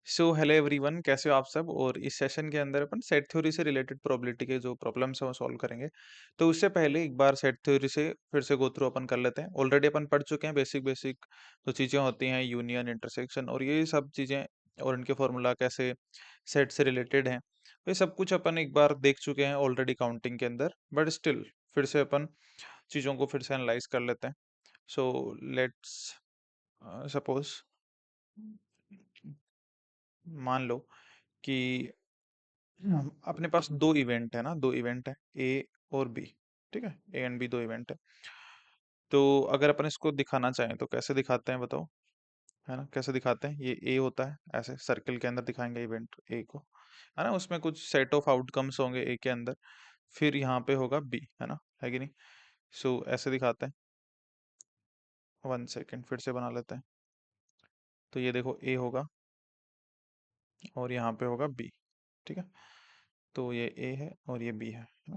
Hello everyone, कैसे हो आप सब। और इस सेशन के अंदर अपन सेट थ्योरी से रिलेटेड प्रोबेबिलिटी के जो प्रॉब्लम्स हैं वो सॉल्व करेंगे। तो उससे पहले एक बार सेट थ्योरी से फिर से गो थ्रू अपन कर लेते हैं। ऑलरेडी अपन पढ़ चुके हैं बेसिक बेसिक जो चीज़ें होती हैं, यूनियन, इंटरसेक्शन और ये सब चीज़ें, और इनके फॉर्मूला कैसे सेट से रिलेटेड हैं। तो ये सब कुछ अपन एक बार देख चुके हैं ऑलरेडी काउंटिंग के अंदर, बट स्टिल फिर से अपन चीज़ों को फिर से एनालाइज कर लेते हैं। सो लेट्स सपोज मान लो कि अपने पास दो इवेंट है ना, दो इवेंट है ए और बी। ठीक है, ए एंड बी दो इवेंट है। तो अगर अपन इसको दिखाना चाहें तो कैसे दिखाते हैं बताओ। है ना, कैसे दिखाते हैं। ये ए होता है, ऐसे सर्कल के अंदर दिखाएंगे इवेंट ए को। है ना, उसमें कुछ सेट ऑफ आउटकम्स होंगे ए के अंदर। फिर यहाँ पे होगा बी, है ना, है कि नहीं। ऐसे दिखाते हैं। 1 सेकेंड, फिर से बना लेते हैं। तो ये देखो ए होगा और यहाँ पे होगा बी। ठीक है, तो ये ए है और ये बी है ना?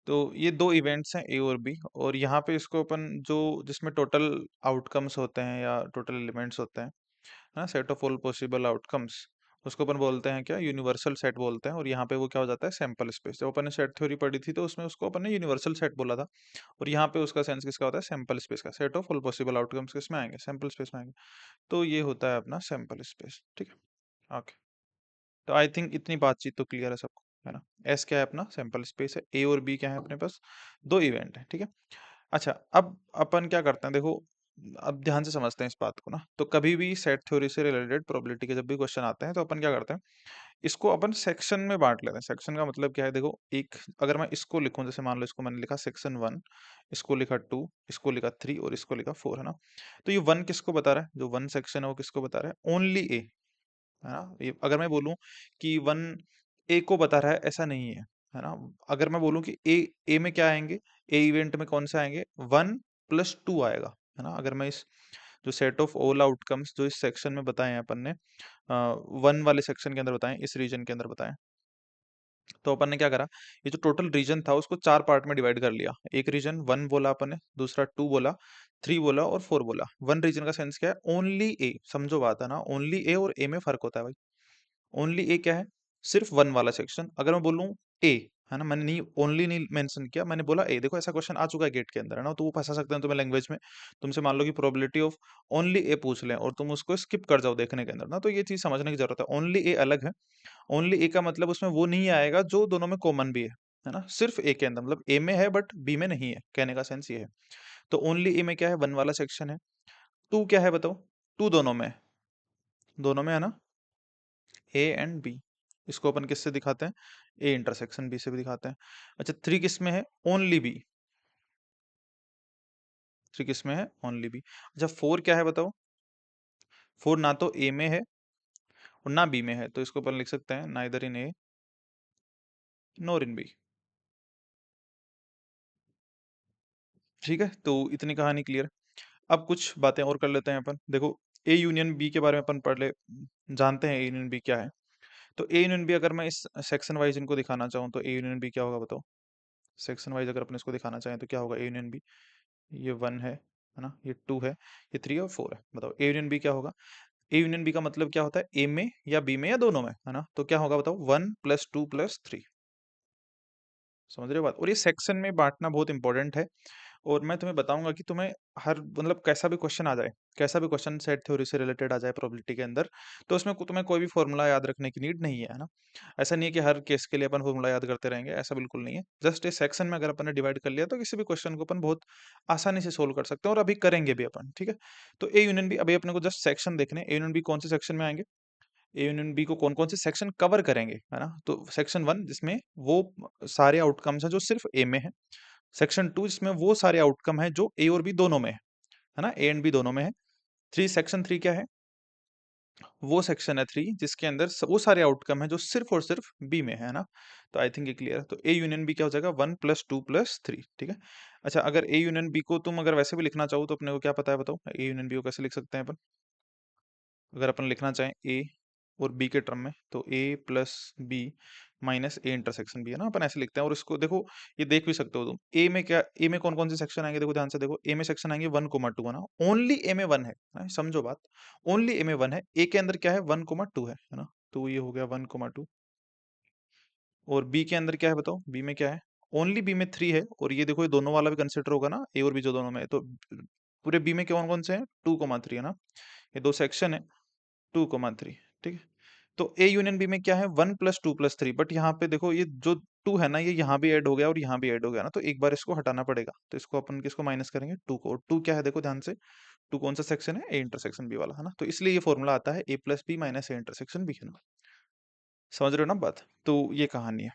तो ये दो इवेंट्स हैं ए और बी, और यहाँ पे इसको अपन जो जिसमें टोटल आउटकम्स होते हैं या टोटल एलिमेंट्स होते हैं, है ना, set of all possible outcomes, उसको अपन बोलते हैं क्या, यूनिवर्सल सेट बोलते हैं। और यहाँ पे वो क्या हो जाता है, सैंपल स्पेस। जब अपन ने सेट थ्योरी पढ़ी थी तो उसमें उसको अपन ने यूनिवर्सल सेट बोला था, और यहाँ पे उसका सेंस किसका होता है, सैंपल स्पेस का। Set of all possible outcomes किसमें आएंगे, सैंपल स्पेस में आएंगे। तो ये होता है अपना सैंपल स्पेस। ठीक है, ओके। तो आई थिंक इतनी बातचीत तो क्लियर है सबको, है ना। एस क्या है, अपना सैंपल स्पेस है। ए और बी क्या है, अपने पास दो इवेंट है। ठीक है, अच्छा अब अपन क्या करते हैं, देखो अब ध्यान से समझते हैं इस बात को ना। तो कभी भी सेट थ्योरी से रिलेटेड प्रोबेबिलिटी के जब भी क्वेश्चन आते हैं तो अपन क्या करते हैं, इसको अपन सेक्शन में बांट लेते हैं। सेक्शन का मतलब क्या है, देखो एक अगर मैं इसको लिखूं, जैसे मान लो इसको मैंने लिखा सेक्शन 1, इसको लिखा 2, इसको लिखा 3 और इसको लिखा 4, है ना। तो ये 1 किसको बता रहा है, जो 1 सेक्शन है वो किसको बता रहा है, ओनली ए, है ना। ये अगर मैं बोलूं कि 1 ए को बता रहा है, ऐसा नहीं है ना। अगर मैं बोलूं कि ए में क्या आएंगे, ए इवेंट में कौन सा आएंगे, 1 + 2 आएगा, है ना। अगर मैं इस जो सेट ऑफ ऑल आउटकम्स जो इस सेक्शन में बताए हैं अपन ने, 1 वाले सेक्शन के अंदर बताएं, इस रीजन के अंदर बताएं, तो अपन ने क्या करा, ये जो टोटल रीजन था उसको 4 पार्ट में डिवाइड कर लिया। एक रीजन 1 बोला अपन ने, दूसरा 2 बोला, 3 बोला और 4 बोला। 1 रीजन का सेंस क्या है, ओनली ए, समझो बात है ना, ओनली ए और ए में फर्क होता है भाई। ओनली ए क्या है, सिर्फ 1 वाला सेक्शन। अगर मैं बोलूं ए, है ना, मैंने नहीं ओनली नहीं मेंशन किया, मैंने बोला ए। देखो ऐसा क्वेश्चन आ चुका है गेट के अंदर, है ना, तो वो फंसा सकते हैं तुम्हें लैंग्वेज में। तुमसे मान लो कि प्रोबेबिलिटी ऑफ ओनली ए पूछ लें और तुम उसको स्किप कर जाओ देखने के अंदर ना, तो ये चीज समझने की जरूरत है। ओनली ए अलग है। ओनली ए का मतलब उसमें वो नहीं आएगा जो दोनों में कॉमन भी है ना। सिर्फ ए के अंदर, मतलब ए में है बट बी में नहीं है, कहने का सेंस ये है। तो ओनली ए में क्या है, 1 वाला सेक्शन है। 2 क्या है बताओ, 2 दोनों में है, दोनों में है ना, ए एंड बी। इसको अपन किससे दिखाते हैं, ए इंटरसेक्शन बी से भी दिखाते हैं। अच्छा 3 किस में है, ओनली बी। 3 किस में है, ओनली बी। अच्छा 4 क्या है बताओ, 4 ना तो ए में है और ना बी में है, तो इसको अपन लिख सकते हैं neither in A nor in B. ठीक है, तो इतनी कहानी क्लियर। अब कुछ बातें और कर लेते हैं अपन। देखो ए यूनियन बी के बारे में अपन पढ़ ले, जानते हैं ए यूनियन बी क्या है। तो ए यूनियन बी अगर मैं इस सेक्शन वाइज इनको दिखाना चाहूँ तो ए यूनियन बी क्या होगा बताओ। सेक्शन वाइज अगर अपन इसको दिखाना चाहें तो क्या होगा ए यूनियन बी। ये 1 है ना, ये 2 है, ये 3 और 4 है। बताओ ए यूनियन बी क्या होगा। ए यूनियन बी का मतलब क्या होता है, ए में या बी में या दोनों में, है ना। तो क्या होगा बताओ, 1 + 2 + 3। समझ रहे हो बात। और ये सेक्शन में बांटना बहुत इंपॉर्टेंट है। और मैं तुम्हें बताऊंगा कि तुम्हें हर मतलब कैसा भी क्वेश्चन आ जाए, कैसा भी क्वेश्चन सेट थ्योरी से रिलेटेड आ जाए प्रोबेबिलिटी के अंदर, तो उसमें तुम्हें कोई भी फॉर्मूला याद रखने की नीड नहीं है ना। ऐसा नहीं है कि हर केस के लिए अपन फॉर्मूला याद करते रहेंगे, ऐसा बिल्कुल नहीं है। जस्ट इस सेक्शन में अगर अपन ने डिवाइड कर लिया तो किसी भी क्वेश्चन को अपन बहुत आसानी से सोल्व कर सकते हैं, और अभी करेंगे भी अपन। ठीक है, तो ए यूनियन बी, अभी अपने को जस्ट सेक्शन देखने, ए यूनियन बी कौन से सेक्शन में आएंगे, ए यूनियन बी को कौन कौन से सेक्शन कवर करेंगे, है ना। तो सेक्शन 1 जिसमें वो सारे आउटकम्स हैं जो सिर्फ ए में है। सेक्शन 2 जिसमें वो सारे आउटकम है जो ए और बी दोनों में है ना, ए एंड बी दोनों में है। 3 सेक्शन 3 क्या है, वो सेक्शन है 3 जिसके अंदर वो सारे आउटकम है जो सिर्फ और सिर्फ बी में है ना। तो आई थिंक ये क्लियर है। तो ए यूनियन बी क्या हो जाएगा, 1 + 2 + 3। ठीक है, अच्छा अगर ए यूनियन बी को तुम अगर वैसे भी लिखना चाहो तो अपने को क्या पता है बताओ, ए यूनियन बी को कैसे लिख सकते हैं अपन। अगर अपन लिखना चाहें ए और बी के टर्म में, तो A + B minus A intersection B, है ना, अपन ऐसे लिखते हैं। और इसको देखो, ये देख भी सकते हो तुम, ए में क्या, ए में कौन कौन से सेक्शन आएंगे, देखो ध्यान से देखो, ए में सेक्शन आएंगे 1,2, है ना, ओनली ए में 1 है, समझो बात, ओनली ए में 1 है, ए के अंदर क्या है 1,2 है ना, तो ये हो गया 1,2। और बी के अंदर क्या है बताओ, बी में क्या है, ओनली बी में 3 है, और ये देखो ये दोनों वाला भी कंसिडर होगा ना, ए और बी जो दोनों में है, तो पूरे बी में कौन कौन से हैं 2,3, है ना, ये दो सेक्शन है 2,3, ठीक है। तो ए यूनियन बी में क्या है 1 + 2 + 3, बट यहाँ पे देखो ये जो 2 है ना, ये यहाँ भी ऐड हो गया और यहाँ भी ऐड हो गया ना, तो एक बार इसको हटाना पड़ेगा, तो इसको अपन किसको माइनस करेंगे 2 को, और 2 क्या है देखो ध्यान से, 2 कौन सा सेक्शन है, ए इंटरसेक्शन बी वाला, है ना, तो इसलिए ये फॉर्मूला आता है a + b - A intersection B, है ना, समझ रहे हो ना बात। तो ये कहानी है।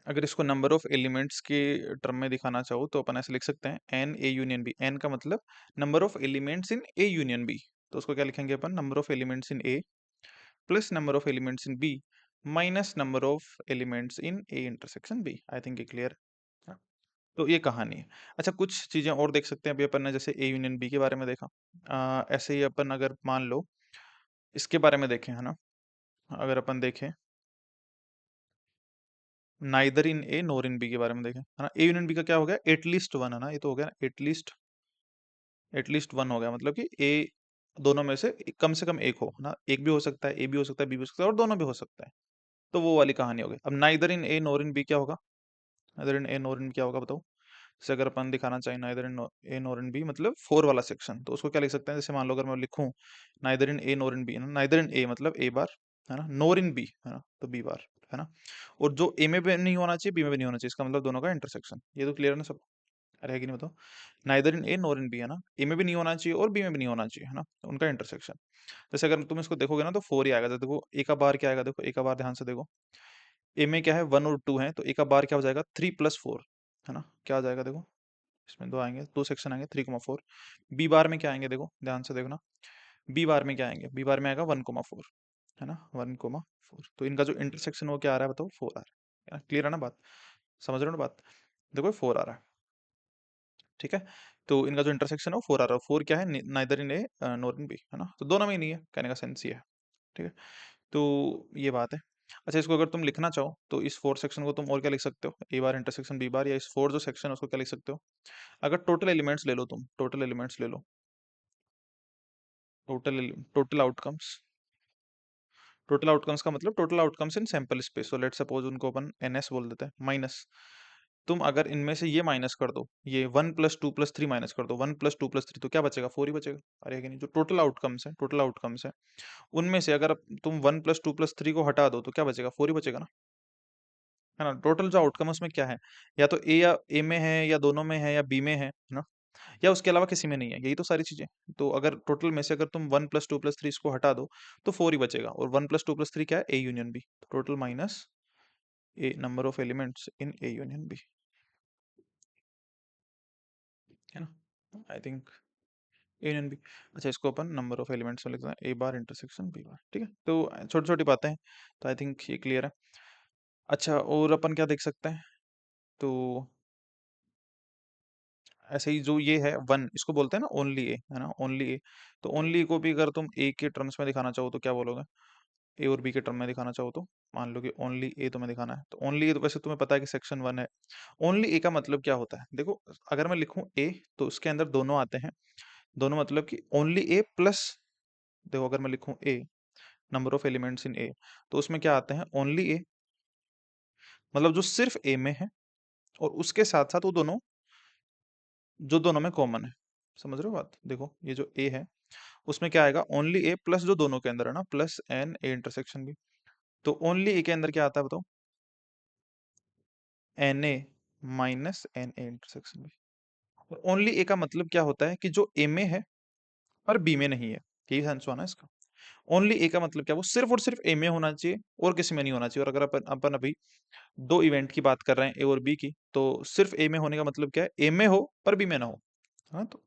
अगर इसको नंबर ऑफ एलिमेंट्स के टर्म में दिखाना चाहो तो अपन ऐसे लिख सकते हैं N A union B, N का मतलब number of elements in A union B, तो उसको क्या लिखेंगे अपन, number of elements in A plus number of elements in B minus number of elements in A intersection B. I think ये clear है। तो ये कहानी है। अच्छा, कुछ चीजें और देख सकते हैं अभी अपन ने, जैसे ए यूनियन बी के बारे में देखा, ऐसे ही अपन अगर मान लो इसके बारे में देखें, है ना, अगर अपन देखें neither in A nor in B के बारे में देखें, है ना, ए यूनियन बी का क्या हो गया, एटलीस्ट 1, है ना, ये तो हो गया ना, एटलीस्ट 1 हो गया, मतलब कि ए दोनों में से कम एक हो, है ना, एक भी हो सकता है, ए भी हो सकता है, बी भी हो सकता है, और दोनों भी हो सकता है, तो वो वाली कहानी हो गई। अब neither in A nor in B क्या होगा, नाइदर इन ए नोर इन क्या होगा बताओ, जैसे अगर अपन दिखाना चाहें neither in A nor in B मतलब 4 वाला सेक्शन, तो उसको क्या लिख सकते हैं, जैसे मान लो अगर मैं लिखूं neither in A nor in B, neither in A मतलब ए बार, है ना, नोर इन बी, है ना, तो बी बार, है ना, और जो ए में भी नहीं होना चाहिए, बी में भी नहीं होना चाहिए, इसका मतलब दोनों का इंटरसेक्शन, ये तो क्लियर है ना सब, रहेगी नहीं बताओ, neither in A nor in B, है ना, ए में भी नहीं होना चाहिए और बी में भी नहीं होना चाहिए, है ना, उनका इंटरसेक्शन। जैसे अगर तुम इसको देखोगे ना तो 4 ही आएगा, जैसे देखो ए का बार क्या आएगा, देखो ए का बार ध्यान से देखो, ए में क्या है 1 और 2 है, तो ए का बार क्या हो जाएगा 3 + 4, है ना, क्या आ जाएगा देखो, इसमें दो आएंगे, दो सेक्शन आएंगे 3,4। बी बार में क्या आएंगे देखो ध्यान से देखना, बी बार में क्या आएंगे, बी बार में आएगा 1,4, है ना, 1,4, तो इनका जो इंटरसेक्शन वो क्या आ रहा है बताओ 4 आ रहा है, क्लियर है ना बात, समझ रहे हो ना बात, देखो 4 आ रहा है, ठीक है। तो इनका जो इंटरसेक्शन है वो 4 आ रहा है, 4 क्या है, neither in A nor in B, है ना, तो दोनों में ही नहीं है, कहने का सेंस ये है, ठीक है। तो ये बात है। अच्छा, इसको अगर तुम लिखना चाहो तो इस 4 सेक्शन को तुम और क्या लिख सकते हो, ए बार इंटरसेक्शन बी बार, या इस 4 जो सेक्शन है उसको क्या लिख सकते हो, अगर टोटल एलिमेंट्स ले लो तुम, टोटल एलिमेंट्स ले लो, total total outcomes, total outcomes का मतलब total outcomes in sample space, so let suppose उनको अपन एनएस बोल देते हैं, माइनस, तुम अगर इनमें से ये माइनस कर दो, ये 1 + 2 + 3 माइनस कर दो, 1 + 2 + 3, तो क्या बचेगा 4 ही बचेगा, अरे है कि नहीं, जो टोटल आउटकम्स है, टोटल आउटकम्स है, उनमें से अगर तुम 1 + 2 + 3 को हटा दो तो क्या बचेगा 4 ही बचेगा ना, है ना, टोटल जो आउटकम है उसमें क्या है, या तो ए, या ए में है, या दोनों में है, या बी में है ना, या उसके अलावा किसी में नहीं है, यही तो सारी चीजें। तो अगर टोटल में से अगर तुम 1 + 2 + 3 इसको हटा दो तो 4 ही बचेगा, और 1 + 2 + 3 क्या है, A union B, total minus A number of elements in A union B, है ना, I think A union B. अच्छा, इसको अपन नंबर ऑफ एलिमेंट्स में लिखते हैं, ए बार इंटरसेक्शन बी बार, ठीक है, तो छोटी छोटी बातें हैं, तो आई थिंक ये क्लियर है। अच्छा, और अपन क्या देख सकते हैं, तो ऐसे ही जो ये है 1, इसको बोलते हैं ना ओनली ए, है ना, ओनली ए, तो ओनली को भी अगर तुम ए के टर्म्स में दिखाना चाहो तो क्या बोलोगे, ए और बी के टर्म में दिखाना चाहो तो, मान लो कि ओनली ए तुम्हें दिखाना है, तो ओनली ए तो वैसे तुम्हें पता है कि सेक्शन 1 है, ओनली ए का मतलब क्या होता है, देखो अगर मैं लिखूं ए तो उसके अंदर दोनों आते हैं, दोनों मतलब कि ओनली ए प्लस, देखो अगर मैं लिखूं ए नंबर ऑफ एलिमेंट्स इन ए, तो उसमें क्या आते हैं ओनली ए, मतलब जो सिर्फ ए में है, और उसके साथ साथ वो दोनों जो दोनों में कॉमन है, समझ रहे हो बात, देखो ये जो ए है उसमें क्या आएगा ओनली ए प्लस जो दोनों के अंदर है ना, प्लस एन ए इंटरसेक्शन भी, तो ओनली ए के अंदर क्या आता है बताओ, n A minus n A intersection B, और ओनली ए का मतलब क्या होता है कि जो ए में है और बी में नहीं है, यही सेंस हुआ ना इसका, ओनली ए का मतलब क्या, वो सिर्फ और सिर्फ ए में होना चाहिए और किसी में नहीं होना चाहिए, और अगर अपन अपन अभी दो इवेंट की बात कर रहे हैं ए और बी की, तो सिर्फ ए में होने का मतलब क्या है, ए में हो पर बी में ना हो, हाँ, तो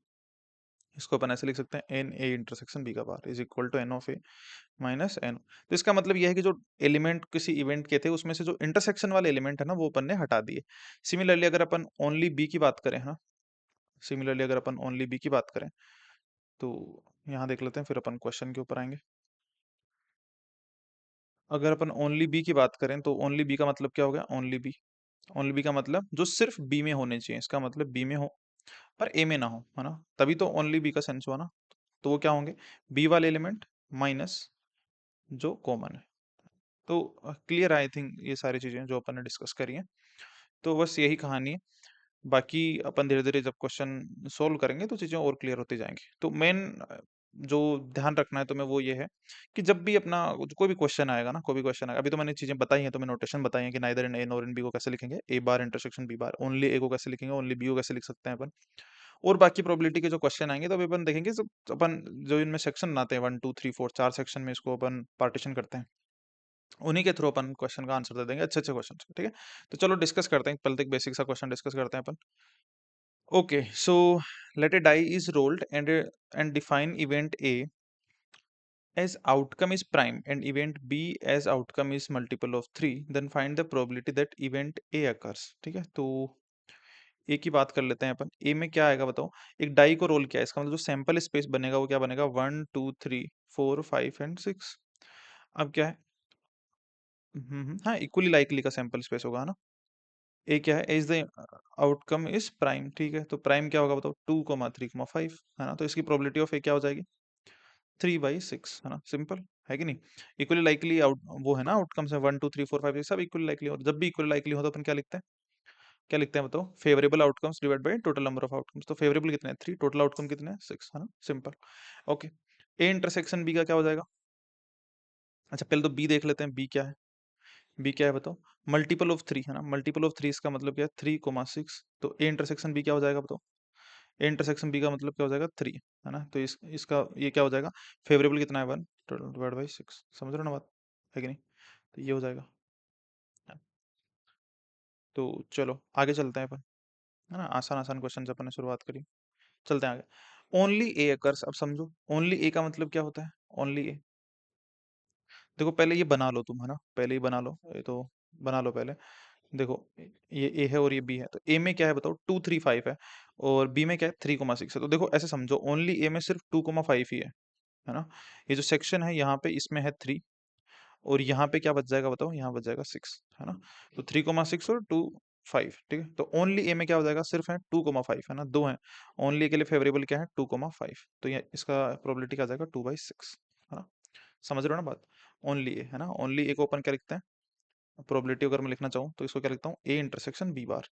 इसको अपन ऐसे लिख सकते हैं एन ए इंटरसेक्शन बी का bar is equal to n of A minus n, तो इसका मतलब यह है कि जो एलिमेंट किसी इवेंट के थे उसमें से जो इंटरसेक्शन वाले एलिमेंट है ना वो अपन ने हटा दिए। सिमिलरली अगर अपन ओनली बी की बात करें, है ना, सिमिलरली अगर अपन ओनली बी की बात करें तो यहाँ देख लेते हैं, फिर अपन क्वेश्चन के ऊपर आएंगे। अगर अपन ओनली बी की बात करें तो ओनली बी का मतलब क्या हो गया, ओनली बी। ओनली बी का मतलब जो सिर्फ बी में होने चाहिए, इसका मतलब बी में हो पर ए में ना हो, है ना, तभी तो ओनली बी का सेंस हुआ ना। तो वो क्या होंगे, बी वाले एलिमेंट माइनस जो कॉमन है। तो क्लियर, आई थिंक ये सारी चीजें जो अपन ने डिस्कस करी हैं, तो बस यही कहानी है। बाकी अपन धीरे धीरे जब क्वेश्चन सोल्व करेंगे तो चीजें और क्लियर होती जाएंगी। तो मेन जो ध्यान रखना है तुम्हें वो ये है कि जब भी अपना कोई भी क्वेश्चन आएगा ना, कोई भी क्वेश्चन आएगा, अभी तो मैंने चीजें बताई हैं, तुम्हें नोटेशन बताई है कि neither in A nor in B को कैसे लिखेंगे, A bar intersection B bar, only A को कैसे लिखेंगे, ओनली बी को कैसे लिख सकते हैं अपन। और बाकी प्रोबेबिलिटी के जो क्वेश्चन आएंगे तो अभी अपन देखेंगे, जब अपन जो इनमें सेक्शन आते हैं 1 2 3 4 4 सेक्शन में इसको अपन पार्टीशन करते हैं, उन्हीं के थ्रू अपन क्वेश्चन का आंसर दे देंगे, अच्छे अच्छे क्वेश्चन, ठीक है। तो चलो डिस्कस करते हैं, पहले तो एक बेसिक सा क्वेश्चन डिस्कस करते हैं अपन। Okay so let a die is rolled and define event A as outcome is prime and event B as outcome is multiple of 3, then find the probability that event A occurs। ठीक है, तो ए की बात कर लेते हैं अपन। ए में क्या आएगा बताओ, एक डाई को रोल किया है, इसका मतलब जो सैंपल स्पेस बनेगा वो क्या बनेगा, 1 2 3 4 5 एंड 6। अब क्या है, हाँ इक्वली लाइकली का सैंपल स्पेस होगा, है ना। ए क्या है, is the outcome is prime, ठीक है, तो प्राइम क्या होगा बताओ, 2 3 5, है ना, तो इसकी प्रोबेबिलिटी ऑफ ए क्या हो जाएगी, 3/6, है ना, सिंपल है कि नहीं। इक्वली लाइकली आउट वो है ना, आउटकम्स है 1 2 3 4 5 सब इक्वली लाइकली, और जब भी इक्वली लाइकली हो तो अपन क्या लिखते हैं, क्या लिखते हैं बताओ, favourable outcomes divide by total number of outcomes. तो फेवरेबल कितने हैं 3, टोटल आउटकम कितने हैं 6, है ना, simple. Okay, A intersection B का क्या हो जाएगा। अच्छा पहले तो बी देख लेते हैं, बी क्या है, बी क्या है बताओ, मल्टीपल ऑफ 3, है ना, मल्टीपल ऑफ 3 इसका मतलब क्या है 3 6। तो ए इंटरसेक्शन बी क्या हो जाएगा बताओ, ए इंटरसेक्शन बी का मतलब क्या हो जाएगा 3, है ना, तो इसका ये क्या हो जाएगा, फेवरेबल कितना है 1 डिवाइड बाई 6, समझ रहे हो ना बात, है कि नहीं। तो ये हो जाएगा। तो चलो आगे चलते हैं अपन, है ना, आसान आसान क्वेश्चन से अपन ने शुरुआत करी, चलते हैं आगे। ओनली ए अकर्स, अब समझो ओनली ए का मतलब क्या होता है, ओनली ए, देखो पहले ये बना लो तुम, है ना, पहले ही बना लो, ये तो बना लो पहले। देखो ये ए है और ये बी है, तो ए में क्या है बताओ 2 3 5 है, और बी में क्या है 3 6 है। तो देखो ऐसे समझो ओनली ए में सिर्फ 2 5 ही है ना। ये जो सेक्शन है यहाँ पे इसमें है 3, और यहाँ पे क्या बच जाएगा बताओ, यहाँ बच जाएगा 6, है ना। तो 3 6 और 2 5, ठीक है, तो ओनली ए में क्या हो जाएगा, सिर्फ है 2 5, है ना, दो है। ओनली ए के लिए फेवरेबल क्या है 2 5, तो ये इसका प्रोबेबिलिटी क्या आ जाएगा 2/6, है ना। समझ रहे हो ना बात, ओनली ए, है ना, ओनली ए को अपन क्या लिखते हैं, प्रोबेबिलिटी अगर मैं लिखना चाहूँ तो इसको क्या लिखता हूँ, ए इंटरसेक्शन बी बार।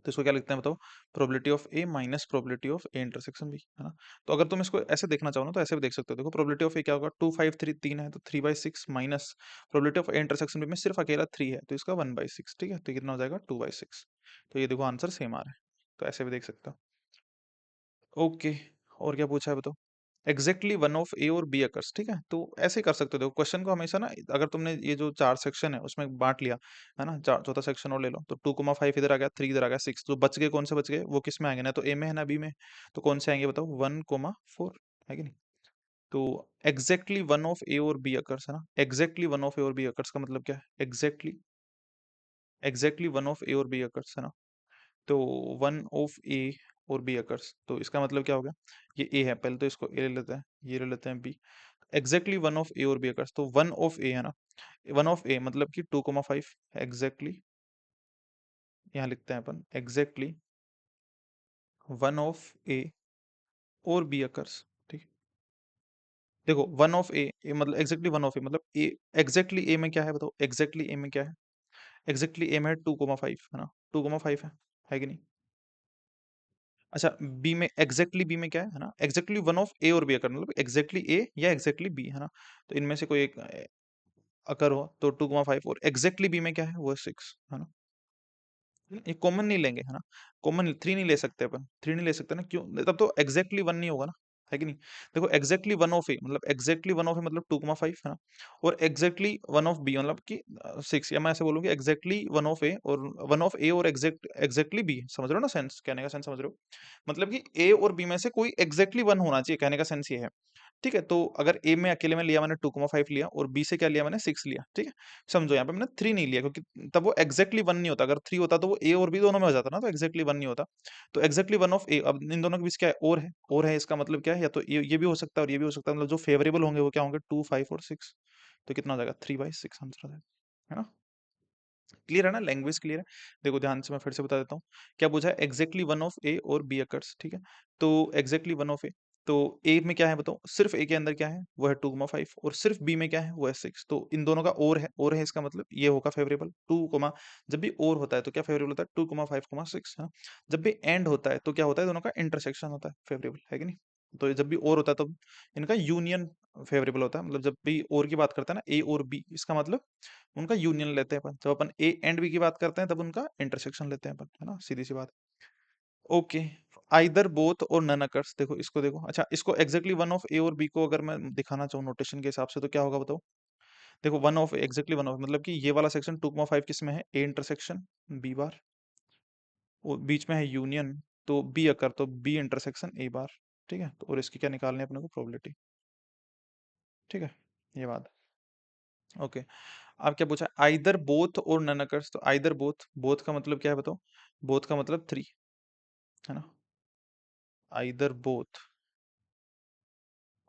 तो इसको क्या लिखते हैं बताओ, probability of A minus probability of A intersection B, है ना। तो अगर तुम इसको ऐसे देखना चाहो ना तो ऐसे भी देख सकते हो, देखो प्रोबेबिलिटी ऑफ ए क्या होगा 2 5 3 है, तो 3/6 minus probability of A intersection B में सिर्फ अकेला 3 है, तो इसका 1/6, ठीक है, तो कितना हो जाएगा 2/6। तो ये देखो आंसर सेम आ रहा है, तो ऐसे भी देख सकते हो। ओके, और क्या पूछा है बताओ, एग्जैक्टली वन ऑफ ए और बी अकर्स, ठीक है, तो ऐसे ही कर सकते हो। देखो क्वेश्चन को हमेशा ना, अगर तुमने ये जो 4 सेक्शन है उसमें बांट लिया, है ना, चौथा सेक्शन और ले लो, तो 2 5 इधर आ गया, 3 इधर आ गया, 6 जो बच गए कौन से बच गए, वो किस में आएंगे, ना तो ए में है ना बी में, तो कौन से आएंगे बताओ 1 4, है कि नहीं। तो एग्जैक्टली वन ऑफ ए और बी अकर्स, है ना, एग्जैक्टली वन ऑफ ए और बी अकर्स का मतलब क्या है, एग्जैक्टली, एग्जैक्टली वन ऑफ ए और बी अकर्स, है ना। तो वन ऑफ ए और बी अकर्स, तो इसका मतलब क्या हो गया, ये ए है, पहले तो इसको ए ले लेते हैं, ये ले लेते हैं बी, एग्जैक्टली वन ऑफ ए और बी अकर्स, तो वन ऑफ ए है ना, वन ऑफ ए मतलब कि 2 5, एग्जैक्टली, यहाँ लिखते हैं अपन एग्जैक्टली वन ऑफ ए और बी अकर्स, ठीक है। देखो वन ऑफ ए मतलब एग्जैक्टली वन ऑफ ए मतलब ए, एग्जैक्टली ए में क्या है बताओ, एग्जैक्टली ए में क्या है, एग्जैक्टली ए में है 2 5, है ना, 2 5 है कि नहीं। अच्छा बी में, एग्जैक्टली बी में क्या है ना, एग्जैक्टली वन ऑफ ए और बी अकर, मतलब एग्जैक्टली ए या एग्जैक्टली बी, है ना, तो इनमें से कोई एक अकर हो तो 2 5, और एग्जैक्टली बी में क्या है वो है 6, है ना। ये कॉमन नहीं लेंगे, है ना, कॉमन 3 नहीं ले सकते अपन, 3 नहीं ले सकते ना, क्यों, तब तो एग्जैक्टली वन नहीं होगा ना, है कि नहीं। देखो एग्जैक्टली वन ऑफ ए मतलब, एग्जैक्टली वन ऑफ ए मतलब 2 5, है ना, और एग्जैक्टली वन ऑफ बी मतलब कि 6, या मैं ऐसे बोलूंगी एग्जैक्टली वन ऑफ ए और वन ऑफ ए और एग्जैक्टली बी, समझ रहे हो ना सेंस, कहने का सेंस समझ रहे हो, मतलब कि ए और बी में से कोई एग्जैक्टली वन होना चाहिए, कहने का सेंस ये है। ठीक है, तो अगर ए में अकेले में लिया मैंने 2 5 लिया, और बी से क्या लिया मैंने 6 लिया, ठीक है। समझो यहाँ पे मैंने 3 नहीं लिया, क्योंकि तब वो एग्जैक्टली वन नहीं होता, अगर 3 होता तो वो ए और बी दोनों में हो जाता ना, तो एग्जैक्टली वन नहीं होता। तो एग्जैक्टली वन ऑफ ए, अब इन दोनों के बीच क्या है, और है, इसका मतलब क्या है, या तो ये भी हो सकता है और ये भी हो सकता है, मतलब जो फेवरेबल होंगे वो क्या होंगे 2 5 और 6, तो कितना हो जाएगा, 3/6 आंसर आ जाएगा, है ना। क्लियर है ना, लैंग्वेज क्लियर है। देखो ध्यान से मैं फिर से बता देता हूँ। क्या पूछा है, एग्जैक्टली वन ऑफ ए और बी अकर्स, ठीक है। तो एग्जैक्टली वन ऑफ ए, तो ए में क्या है बताओ, सिर्फ ए के अंदर क्या है वो है 2,5, और सिर्फ बी में क्या है वो है 6। तो इन दोनों का और है, इसका मतलब ये होगा फेवरेबल। जब भी और होता है तो क्या फेवरेबल होता है, 2,5,6, है ना। जब भी एंड होता है तो क्या होता है, दोनों का इंटरसेक्शन होता है, फेवरेबल है कि नहीं। तो ये जब भी और होता है तब इनका यूनियन फेवरेबल होता है। मतलब जब भी और की बात करते हैं ना, ए और बी, इसका मतलब उनका यूनियन लेते हैं अपन। जब अपन ए एंड बी की बात करते हैं तब उनका इंटरसेक्शन लेते हैं अपन, है ना, सीधी सी बात। ओके, आइदर बोथ और नन अकर्स, देखो इसको देखो। अच्छा, इसको एग्जैक्टली वन ऑफ ए और बी को अगर मैं दिखाना चाहूँ नोटेशन के हिसाब से तो क्या होगा बताओ। देखो one of exactly one of मतलब कि ये वाला सेक्शन 2,5 किस में है, ए इंटरसेक्शन बी बार, और बीच में है यूनियन, तो बी अकर, तो बी इंटरसेक्शन ए बार, ठीक है। तो और इसकी क्या निकालनी है अपने को, प्रोबेबिलिटी, ठीक है, ये बात। ओके, अब क्या पूछा, आइदर बोथ और नन अकर्स। तो आइदर बोथ, बोथ का मतलब क्या है बताओ, बोथ का मतलब 3, है ना। आइदर बोथ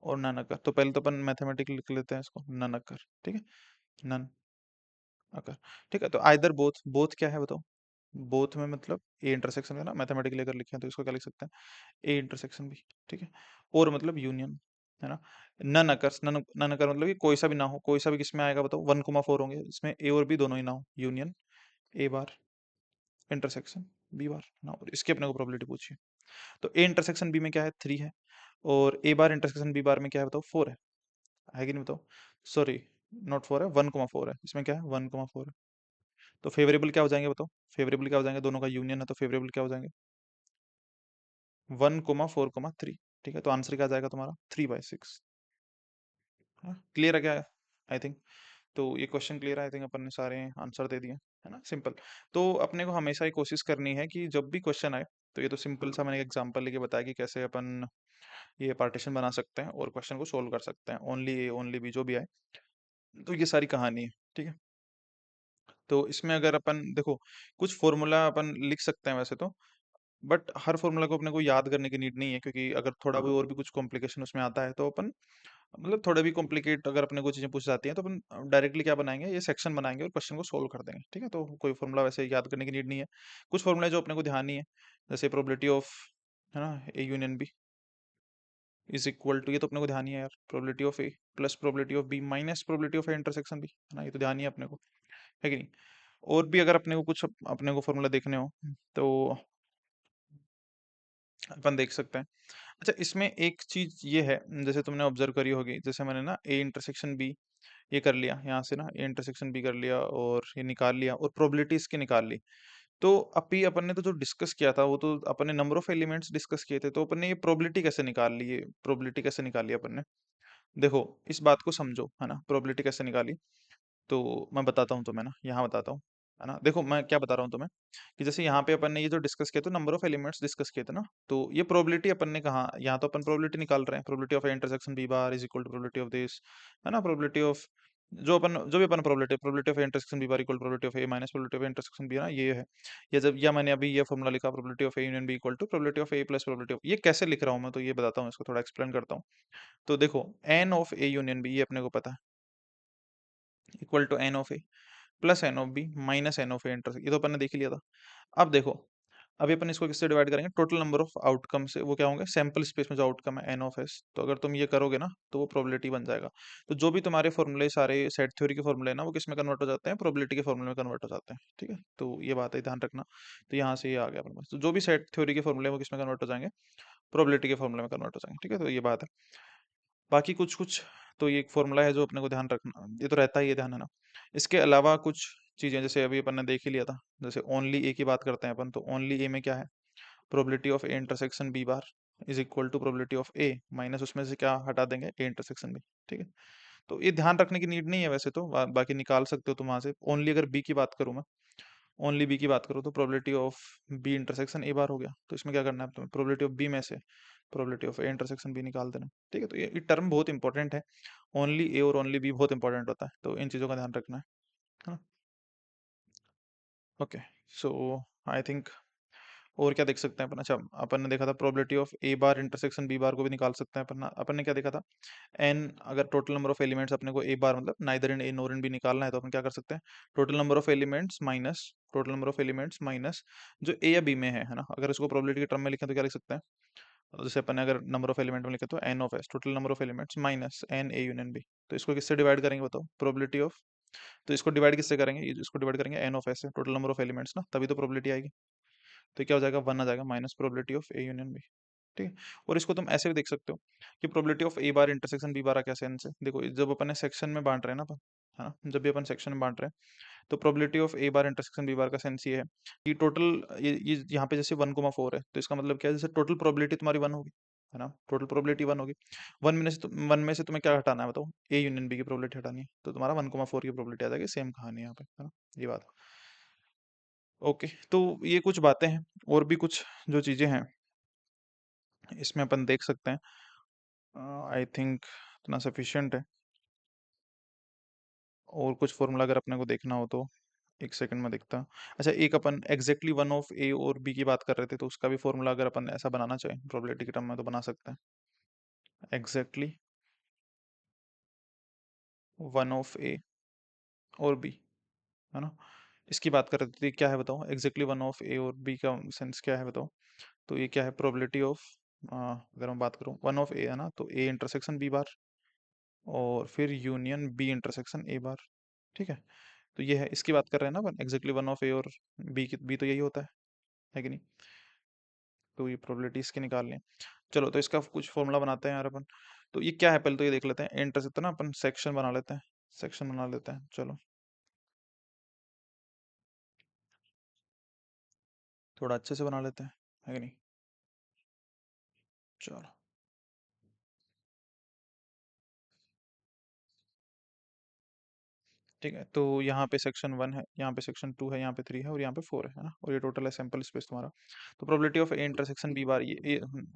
और नन अकर, तो पहले तो अपन मैथमेटिकली लिख लेते हैं इसको, नन अकर, ठीक है, नन अकर, ठीक है। तो आइदर बोथ, बोथ क्या है बताओ, बोथ में मतलब ए इंटरसेक्शन है ना, मैथमेटिकली अगर लिखें तो इसको क्या लिख सकते हैं, ए इंटरसेक्शन बी, ठीक है। और मतलब यूनियन, है ना। नन अकर्स, नन नन अकर मतलब कि कोई सा भी ना हो, कोई सा भी किसमें आएगा बताओ, 1,4 होंगे इसमें, ए और बी दोनों ही ना हो, union A bar intersection B bar ना। और इसकी अपने को प्रोबेबिलिटी पूछिए। तो ए इंटरसेक्शन बी में क्या है, 3 है, और ए बार इंटरसेक्शन बी बार में क्या है बताओ, 4 है कि नहीं बताओ। सॉरी, नॉट 4 है, 1,4 है, इसमें क्या है 1,4 है। तो फेवरेबल क्या हो जाएंगे बताओ, फेवरेबल क्या हो जाएंगे, दोनों का यूनियन है तो फेवरेबल क्या हो जाएंगे, 1,4,3, ठीक है। तो आंसर क्या आ जाएगा तुम्हारा, 3/6। क्लियर है क्या, आई थिंक। तो ये क्वेश्चन क्लियर है, आई थिंक अपन ने सारे आंसर दे दिए, है ना, सिंपल। तो अपने को हमेशा ही कोशिश करनी है कि जब भी क्वेश्चन आए, तो ये तो सिंपल सा मैंने एग्जांपल लेके बताया कि कैसे अपन ये पार्टीशन बना सकते हैं और क्वेश्चन को सोल्व कर सकते हैं, ओनली ए ओनली बी जो भी आए। तो ये सारी कहानी है, ठीक है। तो इसमें अगर अपन देखो, कुछ फॉर्मूला अपन लिख सकते हैं वैसे तो, बट हर फॉर्मूला को अपने को याद करने की नीड नहीं है, क्योंकि अगर थोड़ा भी और भी कुछ कॉम्प्लिकेशन उसमें आता है तो अपन, मतलब थोड़ा भी कॉम्प्लिकेट अगर अपने को चीजें पूछ जाती हैं तो अपन डायरेक्टली क्या बनाएंगे, ये सेक्शन बनाएंगे और क्वेश्चन को सोल्व कर देंगे, ठीक है। तो कोई फॉर्मूला वैसे याद करने की नीड नहीं है। कुछ फॉर्मूला जो अपने को ध्यान नहीं है, जैसे प्रोबेबिलिटी ऑफ, है ना, A union B is equal to, ये तो अपने को ध्यान ही है यार, probability of A plus probability of B minus probability of A intersection B, है ना, ये तो ध्यान ही है अपने को, है कि नहीं। और भी अगर अपने को कुछ अपने को फॉर्मूला देखने हो तो अपन देख सकते हैं। अच्छा, इसमें एक चीज ये है, जैसे तुमने ऑब्जर्व करी होगी, जैसे मैंने ना ए इंटरसेक्शन बी ये कर लिया, यहाँ से ना ए इंटरसेक्शन बी कर लिया और ये निकाल लिया और प्रोबेबिलिटी इसकी निकाल ली। तो अभी अपन ने तो जो डिस्कस किया था वो तो अपन ने नंबर ऑफ एलिमेंट्स डिस्कस किए थे, तो अपन ने ये प्रोबेबिलिटी कैसे निकाल ली, ये प्रोबेबिलिटी कैसे निकाली अपन ने। देखो इस बात को समझो, है ना, प्रोबेबिलिटी कैसे निकाली। तो मैं बताता हूँ तुम्हें ना, यहाँ बताता हूँ, है ना। देखो मैं क्या बता रहा हूँ तुम्हें, कि जैसे यहाँ पे अपन ने ये जो डिस्कस किया था, नंबर ऑफ एलिमेंट्स डिस्कस किए थे ना, तो ये प्रोबेबिलिटी अपन ने कहा, यहाँ तो अपन प्रोबेबिलिटी निकाल रहे हैं, probability of intersection B bar is equal to probability of this, है ना, प्रोबेबिलिटी ऑफ जो भी अपन probability of intersection B bar equal probability of A minus probability of intersection B, है ना, ये है। या जब, या मैंने अभी ये फॉर्मूला लिखा, probability of A union B equal to probability of A plus probability of, ये कैसे लिख रहा हूँ मैं, तो ये बताता हूँ, इसको थोड़ा एक्सप्लेन करता हूँ। तो देखो, n of A union B, ये अपने को पता है, equal to n of A plus n of B minus n of A inter, ये तो अपन ने देख ही लिया था। अब देखो, अभी अपन इसको किससे डिवाइड करेंगे, टोटल नंबर ऑफ आउटकम से, वो क्या होंगे, सैंपल स्पेस में जो आउटकम है एन ऑफ एस, तो अगर तुम ये करोगे ना तो वो प्रोबेबिलिटी बन जाएगा। तो जो भी तुम्हारे फॉर्मूले, सारे सेट थ्योरी के फॉर्मूले हैं ना, वो किस में कन्वर्ट हो जाते हैं, प्रोबेबिलिटी के फॉर्मूले में कन्वर्ट हो जाते हैं, ठीक है। तो ये बात है, ध्यान रखना। तो यहाँ से ये आ गया अपने पास, तो जो भी सेट थ्योरी के फॉर्मूले हैं वो किस में कन्वर्ट हो जाएंगे, प्रोबेबिलिटी के फॉर्मूले में कन्वर्ट हो जाएंगे, ठीक है। तो ये बात है। बाकी कुछ कुछ तो ये एक फॉर्मूला है जो अपने को ध्यान रखना, ये तो रहता ही है ध्यान, है ना। इसके अलावा कुछ चीजें जैसे अभी अपन ने देख ही लिया था, जैसे ओनली ए की बात करते हैं अपन, तो ओनली ए में क्या है, probability of A intersection B bar is equal to probability of A minus उसमें से क्या हटा देंगे, ए इंटरसेक्शन बी, ठीक है। तो ये ध्यान रखने की नीड नहीं है वैसे तो, बाकी निकाल सकते हो तुम वहां से। ओनली अगर बी की बात करूँ मैं, ओनली बी की बात करो तो probability of B intersection A bar हो गया, तो इसमें क्या करना है तुम्हें, प्रोबेबिलिटी ऑफ बी में से probability of A intersection B निकाल देना, ठीक है। तो ये टर्म बहुत इंपॉर्टेंट है, ओनली ए और ओनली बी बहुत इंपॉर्टेंट होता है, तो इन चीज़ों का ध्यान रखना है ना। ओके, सो आई थिंक और क्या देख सकते हैं अपन? अच्छा, अपन ने देखा था probability of A bar intersection B bar को भी निकाल सकते हैं अपन। अपन ने क्या देखा था? एन, अगर टोटल नंबर ऑफ एलिमेंट्स अपने को ए बार मतलब neither in A nor in B निकालना है, तो अपन क्या कर सकते हैं? Total number of elements minus total number of elements minus जो ए या बी में है ना? अगर इसको प्रोबेबिलिटी के टर्म में लिखें तो क्या लिख सकते हैं? जैसे अपन ने अगर नंबर ऑफ एलिमेंट में लिखे तो n of S, total number of elements minus n A union B. तो इसको किससे डिवाइड करेंगे बताओ? प्रोबेबिलिटी ऑफ, तो इसको डिवाइड किससे करेंगे? इसको डिवाइड करेंगे एन ऑफ एस से, टोटल नंबर ऑफ एलिमेंट्स ना, तभी तो प्रोबेबिलिटी आएगी। तो क्या हो जाएगा? वन आ जाएगा minus probability of A union B. ठीक है। और इसको तुम ऐसे भी देख सकते हो कि probability of A bar intersection B bar आ कैसे एन से। देखो जब अपन ने सेक्शन में बांट रहे हैं ना अपन, है ना, जब भी अपन सेक्शन में बांट रहे हैं, तो probability of A bar intersection B bar का सेंस ये है कि टोटल, ये यहाँ पे जैसे 1,4 है, तो इसका मतलब क्या है? जैसे टोटल प्रोबेबिलिटी तुम्हारी 1 होगी, है ना, टोटल प्रोबेबिलिटी 1 होगी। 1 में से तुम्हें क्या हटाना है बताओ? ए यूनियन बी की प्रोबेबिलिटी हटानी है, तो तुम्हारा 1,4 की प्रोबेबिलिटी आ जाएगी। सेम कहानी है यहाँ पे, है ना, ये बात। ओके, तो ये कुछ बातें हैं, और भी कुछ जो चीजें हैं इसमें अपन देख सकते हैं। आई थिंक इतना सफिशिएंट है। और कुछ फॉर्मूला अगर अपने को देखना हो तो एक सेकंड में देखता हूँ। अच्छा, एक अपन एग्जैक्टली वन ऑफ ए और बी की बात कर रहे थे, तो उसका भी फॉर्मूला अगर अपन ऐसा बनाना चाहें प्रोबेबिलिटी के टर्म में, तो बना सकते हैं। एग्जैक्टली वन ऑफ ए और बी, है ना, इसकी बात कर रहे थे। क्या है बताओ? एग्जैक्टली वन ऑफ ए और बी का सेंस क्या है बताओ? तो ये क्या है? प्रोबेबिलिटी ऑफ, अगर मैं बात करूँ वन ऑफ ए, है ना, तो ए इंटरसेक्शन बी बार, और फिर यूनियन बी इंटरसेक्शन ए बार। ठीक है। तो ये है, इसकी बात कर रहे हैं ना अपन, एग्जैक्टली वन ऑफ ए और बी की, बी तो यही होता है कि नहीं? तो ये प्रोबेबिलिटी इसकी निकालनी है। चलो, तो इसका कुछ फॉर्मूला बनाते हैं यार अपन। तो ये क्या है पहले तो ये देख लेते हैं। इंटरसेक्ट ना अपन सेक्शन बना लेते हैं, सेक्शन बना लेते हैं। चलो, थोड़ा अच्छे से बना लेते हैं, है कि नहीं? चलो, ठीक है। तो यहाँ पे सेक्शन 1 है, यहाँ पे सेक्शन 2 है, यहाँ पे 3 है, और यहाँ पे 4 है ना, और ये टोटल है सैंपल स्पेस तुम्हारा। तो probability of A intersection B bar,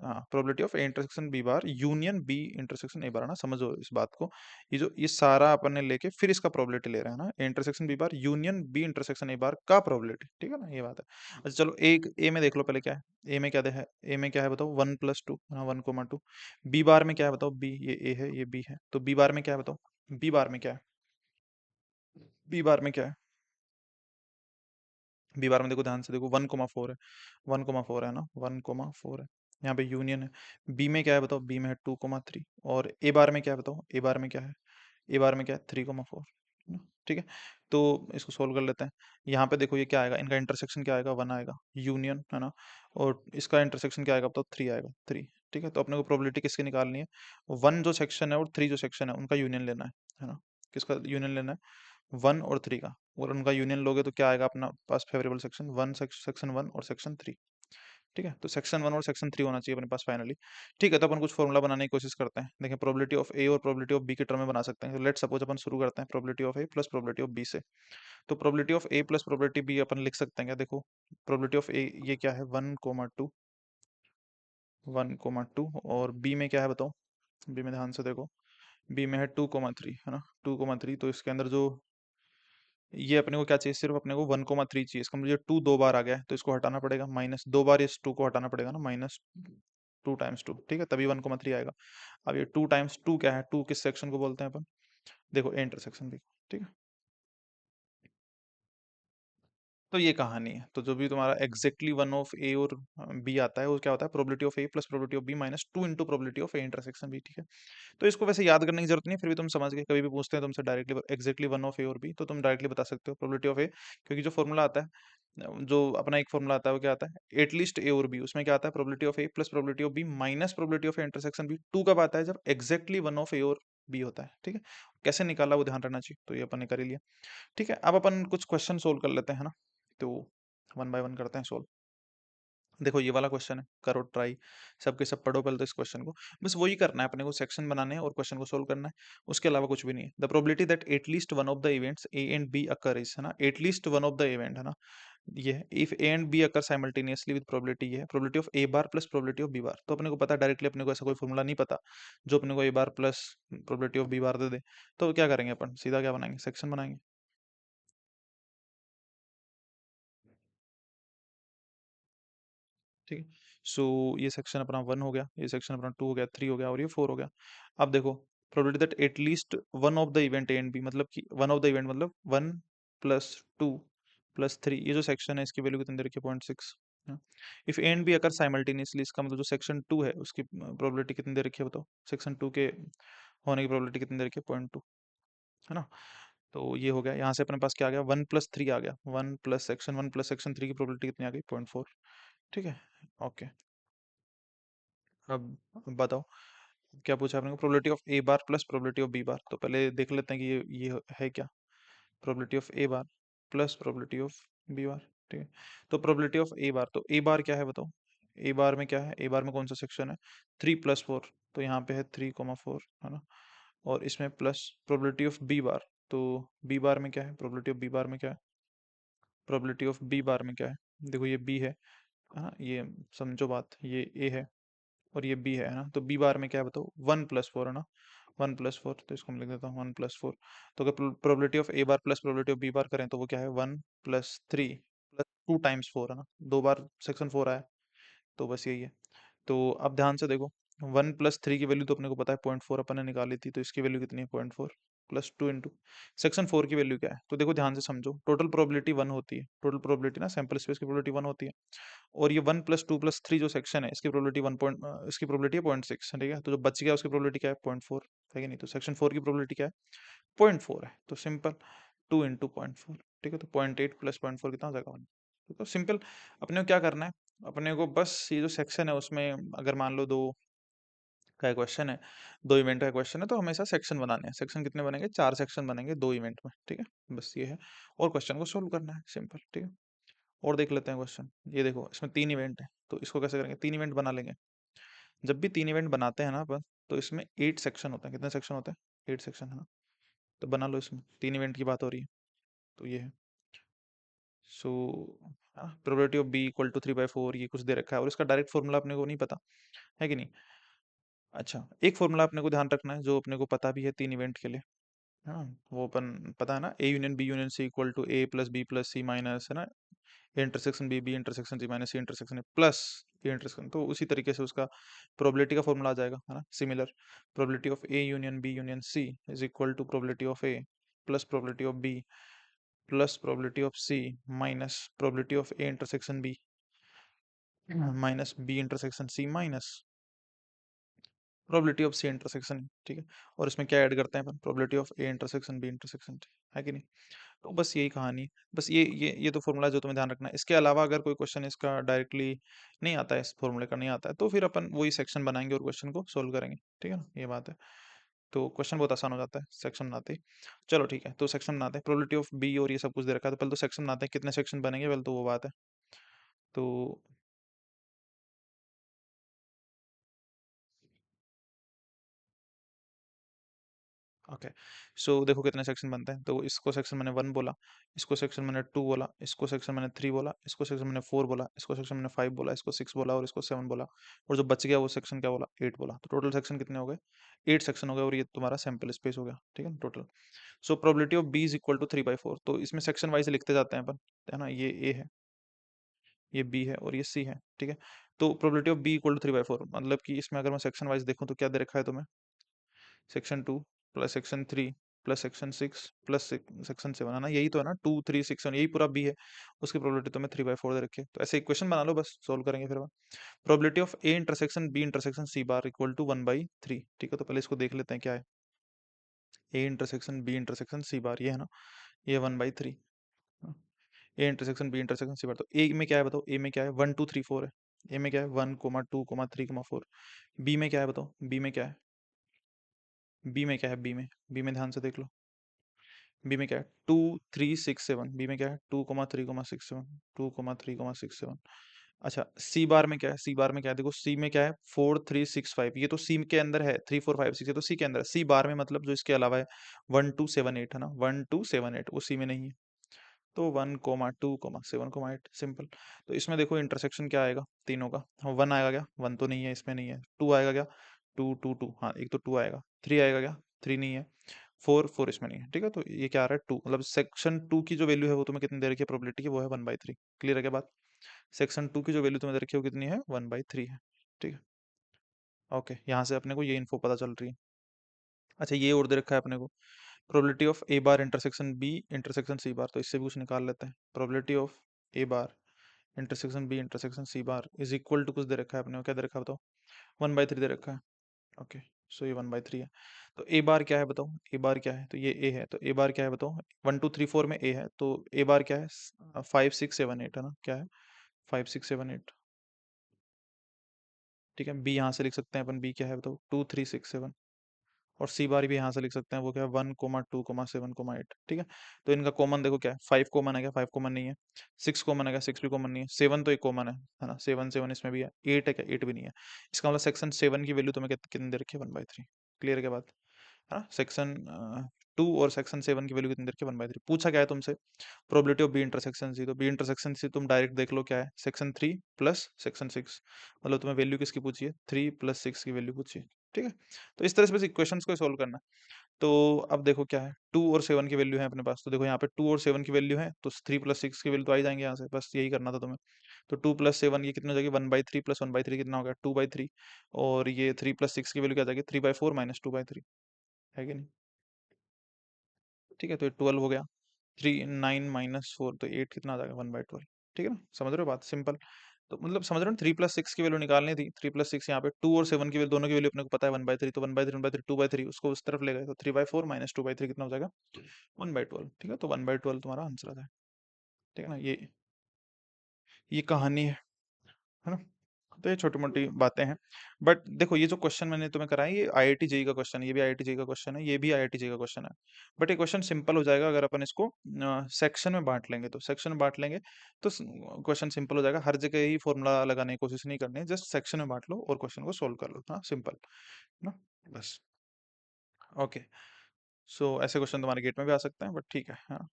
हाँ, probability of A intersection B bar union B intersection A bar, है ना, समझो इस बात को। ये सारा अपन ने लेके फिर इसका प्रोबेबिलिटी ले रहे हैं ना, A intersection B bar union B intersection A bar का प्रोबेबिलिटी। ठीक है ना, ये बात है। अच्छा चलो, एक ए में देख लो पहले क्या है। ए में क्या है? ए में क्या है बताओ? 1+2, हाँ, 1,2। बी बार में क्या है बताओ? बी, ये ए है, ये बी है, तो बी बार में क्या है बताओ? बी बार में क्या है? बी बार में क्या है? बी बार में देखो, ध्यान से देखो, 1,4 है, 1,4 है ना, 1,4 है। यहाँ पे यूनियन है। बी में क्या है बताओ? बी में है 2,3। और ए बार में क्या है बताओ? ए बार में क्या है? ए बार में क्या है? 3,4। ठीक है। तो इसको सोल्व कर लेते हैं। यहाँ पे देखो, ये क्या आएगा? इनका इंटरसेक्शन क्या आएगा? 1 आएगा, यूनियन, है ना। और इसका इंटरसेक्शन क्या आएगा बताओ? 3 आएगा, 3। ठीक है। तो अपने को प्रोबेबिलिटी किसकी निकालनी है? 1 जो सेक्शन है और 3 जो सेक्शन है, उनका यूनियन लेना है ना। किसका यूनियन लेना है? 1 और 3 का। और उनका यूनियन लोगे तो क्या आएगा अपना पास? फेवरेबल सेक्शन 1, सेक्शन 1 और सेक्शन 3। ठीक है। तो सेक्शन 1 और सेक्शन 3 होना चाहिए अपने पास फाइनली। ठीक है। तो अपन कुछ फॉर्मूला बनाने की कोशिश करते हैं। देखें, प्रोबेबिलिटी ऑफ ए और प्रोबेबिलिटी ऑफ बी के टर्म में बना सकते हैं। तो लेट सपोज अपन शुरू करते हैं probability of A plus probability of B से। तो probability of A plus probability B अपन लिख सकते हैं क्या? देखो, प्रोबेबिलिटी ऑफ ए ये क्या है? 1,2, 1,2। और बी में क्या है बताओ? बी में ध्यान से देखो, बी में है 2,3, है ना, 2,3। तो इसके अंदर जो ये अपने को क्या चाहिए? सिर्फ अपने को 1,3 चाहिए। इसका मुझे 2 दो बार आ गया है, तो इसको हटाना पड़ेगा, माइनस 2 बार इस 2 को हटाना पड़ेगा ना, -2 × 2। ठीक है, तभी 1,3 आएगा। अब ये 2 × 2 क्या है? 2 किस सेक्शन को बोलते हैं अपन? देखो, ए इंटरसेक्शन भी। ठीक है। तो ये कहानी है। तो जो भी तुम्हारा एग्जैक्टली वन ऑफ ए और बी आता है, वो क्या होता है? Probability of A plus probability of B -2 into probability of A intersection B. ठीक है। तो इसको वैसे याद करने की जरूरत नहीं है, फिर भी तुम समझ गए। कभी भी पूछते हैं तुमसे डायरेक्टली एग्जैक्टली वन ऑफ ए और बी, तो तुम डायरेक्टली बता सकते हो प्रोबेबिलिटी ऑफ ए, क्योंकि जो फॉर्मूला आता है, जो अपना एक फॉर्मूला आता है, वो क्या आता है? एटलीस्ट ए और बी। उसमें क्या आता है? Probability of A plus probability of B minus probability of A intersection B. 2 कब आता है? जब एग्जैक्टली वन ऑफ ए और बी होता है। ठीक है। कैसे निकाला वो ध्यान रखना चाहिए। तो ये अपन ने कर ही लिया। ठीक है। अब अपन कुछ क्वेश्चन सोल्व कर लेते हैं ना। तो वन बाय वन करते हैं सोल्व। देखो, ये वाला क्वेश्चन है, करो ट्राई, सबके सब पढ़ो पहले तो इस क्वेश्चन को। बस वही करना है अपने को, सेक्शन बनाने हैं और क्वेश्चन को सोल्व करना है। उसके अलावा कुछ भी नहीं है। The probability that at least one of the events A and B occur is, है ना, at least one of the event, है ना, ये है if A and B occur simultaneously with probability, ये है probability of A bar plus probability of B bar. तो अपने को पता है डायरेक्टली, अपने को ऐसा कोई फॉर्मूला नहीं पता जो अपने को A bar plus probability of B bar दे दे। तो क्या करेंगे अपन? सीधा क्या बनाएंगे? सेक्शन बनाएंगे। ठीक है। सो ये सेक्शन अपना 1 हो गया, ये सेक्शन अपना 2 हो गया, 3 हो गया और ये 4 हो गया। अब देखो probability that at least one of the event A and B, मतलब कि वन ऑफ द इवेंट मतलब 1 प्लस 2 प्लस 3, ये जो सेक्शन है इसकी वैल्यू कितनी दे रखी है? 0.6। If A and B occur simultaneously, इसका मतलब जो सेक्शन 2 है उसकी प्रोबेबिलिटी कितनी दे रखी है बताओ? सेक्शन 2 के होने की प्रोबेबिलिटी कितनी दे रखी है? 0.2, है ना। तो ये हो गया, यहाँ से अपने पास क्या आ गया? 1 प्लस 3 आ गया, 1 प्लस सेक्शन 3 की प्रोबेबिलिटी कितनी आ गई? 0.4। ठीक है, ओके। अब बताओ क्या पूछा आपने? Probability of A bar plus probability of B bar. तो पहले देख लेते हैं कि ये है क्या। Probability of A bar plus probability of B bar. ठीक है, तो प्रोबेबिलिटी ऑफ ए बार, तो ए बार क्या है बताओ? ए बार में क्या है? ए बार में कौन सा सेक्शन है? 3 प्लस 4, तो यहाँ पे है 3,4, है ना। और इसमें plus probability of B bar, तो बी बार में क्या है? प्रोबेबिलिटी ऑफ बी बार में क्या है? प्रोबेबिलिटी ऑफ बी बार में क्या है? देखो ये बी है, हाँ ये समझो बात, ये ए है और ये बी है ना। तो बी बार में क्या है बताओ? 1 प्लस 4, है ना। 1 प्लस 4, तो इसको मैं लिख देता हूँ 1 प्लस 4। तो अगर probability of A bar plus probability of B bar करें तो वो क्या है? 1 प्लस 3 प्लस 2 टाइम्स 4, है ना। 2 बार सेक्शन 4 आया, तो बस यही है। तो अब ध्यान से देखो, 1 प्लस 3 की वैल्यू तो अपने को पता है 0.4 अपन ने निकाली थी, तो इसकी वैल्यू कितनी है? 0.4 प्लस 2 इंटू सेक्शन 4 की वैल्यू क्या है? तो देखो ध्यान से समझो, टोटल प्रोबेबिलिटी 1 होती है, टोटल प्रोबेबिलिटी ना, सैंपल स्पेस की प्रोबेबिलिटी 1 होती है। और ये 1 प्लस 2 प्लस 3 जो सेक्शन है इसकी प्रोबेबिलिटी इसकी प्रोबेबिलिटी है 0.6, ठीक है। तो जो बच गया उसकी प्रोबेबिलिटी क्या है? 0.4 है कि नहीं। तो सेक्शन 4 की प्रोबेबिलिटी क्या है? 0.4 है, तो सिंपल 2 इंटू 0.4, ठीक है। तो 0.8 प्लस 0.4 कितना हो जाएगा? 1। तो सिंपल, अपने को क्या करना है? अपने को बस ये जो सेक्शन है उसमें अगर मान लो दो का क्वेश्चन है, दो इवेंट का क्वेश्चन है, तो हमेशा सेक्शन बनाने हैं। सेक्शन कितने बनेंगे? 4 सेक्शन बनेंगे 2 इवेंट में, ठीक है। बस ये है, और क्वेश्चन को सोल्व करना है, सिंपल, ठीक है। और देख लेते हैं क्वेश्चन। ये देखो इसमें 3 इवेंट है, तो इसको कैसे करेंगे? 3 इवेंट बना लेंगे। जब भी 3 इवेंट बनाते हैं ना अपन, तो इसमें 8 सेक्शन होते हैं। कितने सेक्शन होते हैं? 8 सेक्शन, है ना। तो बना लो, इसमें 3 इवेंट की बात हो रही है, तो ये है। So probability of B equal to 3/4, ये कुछ दे रखा है और इसका डायरेक्ट फॉर्मूला अपने को नहीं पता, है कि नहीं। अच्छा, एक फॉर्मूला अपने को ध्यान रखना है जो अपने को पता भी है 3 इवेंट के लिए। हाँ, वो अपन पता है ना, A union B union C equal to A plus B plus C minus, है ना, A intersection B, B intersection C minus C intersection A plus A intersection. तो उसी तरीके से उसका प्रोबेबिलिटी का फॉर्मूला आ जाएगा, है ना, similar. Probability of A union B union C is equal to probability of A plus probability of B plus probability of C minus probability of A intersection B minus B intersection C minus probability of C intersection, ठीक है। और इसमें क्या add करते हैं अपन? Probability of A intersection B intersection, है कि नहीं। तो बस यही कहानी है। बस ये तो फॉर्मूला जो तुम्हें ध्यान रखना है। इसके अलावा अगर कोई क्वेश्चन इसका डायरेक्टली नहीं आता है, इस फॉर्मूले का नहीं आता है, तो फिर अपन वही सेक्शन बनाएंगे और क्वेश्चन को सोल्व करेंगे, ठीक है ना, ये बात है। तो क्वेश्चन बहुत आसान हो जाता है सेक्शन बनाते ही। चलो ठीक है, तो सेक्शन बनाते हैं। प्रोबेबिलिटी ऑफ बी और ये सब कुछ दे रखा है, तो पहले तो सेक्शन बनाते हैं। कितने सेक्शन बनेंगे पहले तो वो बात है। तो ओके, सो देखो कितने सेक्शन बनते हैं। तो इसको सेक्शन मैंने 1 बोला, इसको सेक्शन मैंने 2 बोला, इसको सेक्शन मैंने 3 बोला, इसको सेक्शन मैंने 4 बोला, इसको सेक्शन मैंने 5 बोला, इसको 6 बोला और इसको 7 बोला। और जो बच गया वो सेक्शन क्या बोला? 8 बोला। तो टोटल सेक्शन कितने हो गए? 8 सेक्शन हो गए और ये तुम्हारा सैंपल स्पेस हो गया, ठीक है, total. So probability of B is equal to 3/4। तो इसमें सेक्शन वाइज लिखते जाते हैं अपन, है ना। ये ए है, ये बी है और ये सी है, ठीक है। तो probability of B equal to 3/4 मतलब कि इसमें अगर मैं सेक्शन वाइज देखूँ तो क्या दे रखा है तुम्हें? Section 2 plus section 3 plus section 6 plus section 7, है ना। यही तो है ना, 2 3 6 7, यही पूरा बी है। उसकी प्रोबेबिलिटी तो मैं 3/4 दे रखी है। तो ऐसे इक्वेशन बना लो, बस सोल्व करेंगे फिर। Probability of A intersection B intersection C bar equal to 1/3, ठीक है। तो पहले इसको देख लेते हैं क्या है। A intersection B intersection C bar, ये है ना, ये 1/3। A intersection B intersection C bar, तो ए में क्या है बताओ? ए में क्या है? 1 2 3 4 है। ए में क्या है? 1 2 3 4। बी में क्या है बताओ? बी में क्या है? बी में क्या है? बी में ध्यान से देख लो। बी में क्या है? 2 3 6 7। बी में क्या है? 2 3 6 7, 2 3 6 7। अच्छा, सी बार में क्या है? सी बार में क्या है? देखो सी में क्या है? 4 3 6 5। ये तो सी के अंदर है, 3 4 5 6, ये तो सी के अंदर है। सी बार में मतलब जो इसके अलावा है, 1 2 7 8, है ना। 1 2 7 8 वो सी में नहीं है। तो 1 2 7, सिंपल। तो इसमें देखो इंटरसेक्शन क्या आएगा तीनों का? 1 आएगा क्या? 1 तो नहीं है, इसमें नहीं है। 2 आएगा क्या? 2 2 2, हाँ एक तो 2 आएगा। 3 आएगा क्या? 3 नहीं है। 4 4 इसमें नहीं है, ठीक है। तो ये क्या आ रहा है? 2, मतलब सेक्शन 2 की जो वैल्यू है वो तुम्हें कितनी दे रखी है प्रोबेबिलिटी की? वो है 1/3। क्लियर है क्या बात? सेक्शन 2 की जो वैल्यू तुम्हें दे रखी है वो कितनी है, 1/3 है। ठीक है, ओके, यहाँ से अपने को ये इन्फो पता चल रही है। अच्छा, ये और दे रखा है अपने को, probability of A bar intersection B intersection C bar, तो इससे भी कुछ निकाल लेते हैं। Probability of A bar intersection B intersection C bar is equal to, कुछ दे रखा है अपने को, क्या दे रखा है बताओ, 1/3 दे रखा है। ओके, सो ये 1/3 है। तो ए बार क्या है बताओ, ए बार क्या है, तो ये ए है, तो ए बार क्या है बताओ, 1 2 3 4 में ए है, तो ए बार क्या है, 5 6 7 8 है ना, क्या है, 5 6 7 8। ठीक है, बी यहाँ से लिख सकते हैं अपन, बी क्या है बताओ, 2 3 6 7। और सी बार भी यहाँ से लिख सकते हैं, वो क्या है, 1 2 7 8। ठीक है, तो इनका कॉमन देखो क्या है, 5 कॉमन है क्या, 5 कॉमन नहीं है। 6 कॉमन है क्या, 6 भी कॉमन नहीं है। 7 तो एक कॉमन है ना, 7 7 इसमें भी है। 8 है क्या, 8 भी नहीं है। इसका मतलब सेक्शन 7 की वैल्यू तुम्हें कितनी दे रखी है, 1/3। क्लियर के बाद, हाँ, सेक्शन 2 और सेक्शन 7 की वैल्यू कितनी दे रखी है, 1/3। पूछा क्या है तुमसे, probability of B intersection C, तो बी इंटरसेक्शन सी तुम डायरेक्ट देख लो क्या है, सेक्शन 3 प्लस सेक्शन 6। मतलब तुम्हें वैल्यू किसकी पूछी है, 3 + 6 की वैल्यू पूछी है। ठीक है, तो इस तरह से बस इक्वेशंस को सॉल्व करना है। तो अब देखो क्या है, 2 और 7 की वैल्यू है अपने पास, तो देखो यहाँ पे 2 और 7 की वैल्यू है, तो 3 + 6 की वैल्यू तो आ ही जाएंगे यहाँ से, बस यही करना था तुम्हें। तो 2 + 7 ये कितना हो जाएगी, 1/3 + 1/3 कितना हो गया, 2/3। और ये 3 + 6 की वैल्यू क्या आ जाएगी, 3/4 - 2/3, है कि नहीं। ठीक है, तो ये 12 हो गया। 9 - 4 तो 8 कितना आ जाएगा, 1/12। ठीक है ना, समझ रहे हो बात, सिंपल। तो मतलब समझ रहे हो, 3 + 6 की वैल्यू निकालनी थी। 3 + 6 यहाँ पे 2 और 7 की वैल्यू, दोनों की वैल्यू अपने को पता है 1/3, तो 1/3 2/3 उसको उस तरफ ले गए, तो 3/4 - 2/3 कितना हो जाएगा, 1/12। ठीक है, तो 1/12 तुम्हारा आंसर आ जाए। ठीक है ना, ये कहानी है ना। तो ये छोटी मोटी बातें हैं, बट देखो ये जो क्वेश्चन मैंने तुम्हें कराया, ये आईआईटी जेई का क्वेश्चन है, ये भी आईआईटी जेई का क्वेश्चन है, ये भी आईआईटी जेई का क्वेश्चन है। बट ये क्वेश्चन सिंपल हो जाएगा अगर अपन इसको सेक्शन में बांट लेंगे, तो सेक्शन में बांट लेंगे तो क्वेश्चन सिंपल हो जाएगा। हर जगह ही फॉर्मूला लगाने की कोशिश नहीं करनी है, जस्ट सेक्शन में बांट लो और क्वेश्चन को सोल्व कर लो, हाँ सिंपल ना, बस। ओके, सो ऐसे क्वेश्चन तुम्हारे गेट में भी आ सकते हैं, बट ठीक है, हाँ।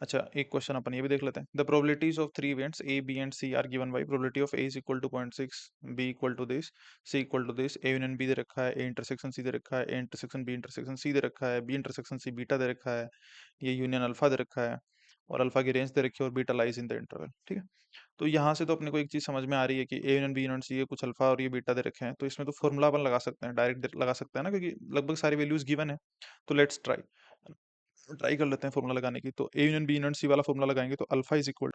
अच्छा, एक क्वेश्चन अपन ये भी देख लेते हैं। The probabilities of 3 events A B and C are given by probability of A is equal to 0.6, B equal to this, C equal to this. A union B दे रखा है, ए इंटरसेक्शन सी दे रखा है, A intersection B intersection C दे रखा है, B intersection C beta दे रखा है, ये यूनियन अल्फा दे रखा है, और अल्फा की रेंज दे रखी है, और beta lies in the interval. ठीक है, तो यहाँ से तो अपने को एक चीज समझ में आ रही है कि A union B union C, ये कुछ अल्फा और ये बीटा दे रखे हैं, तो इसमें तो फॉर्मूला अपन लगा सकते हैं, डायरेक्ट लगा सकते हैं ना, क्योंकि लगभग सारी वैल्यूज गिवन है। तो लेट्स ट्राई, ट्राई कर लेते हैं फॉर्मूला लगाने की। तो A union B union C वाला फॉर्मूला लगाएंगे, तो alpha is equal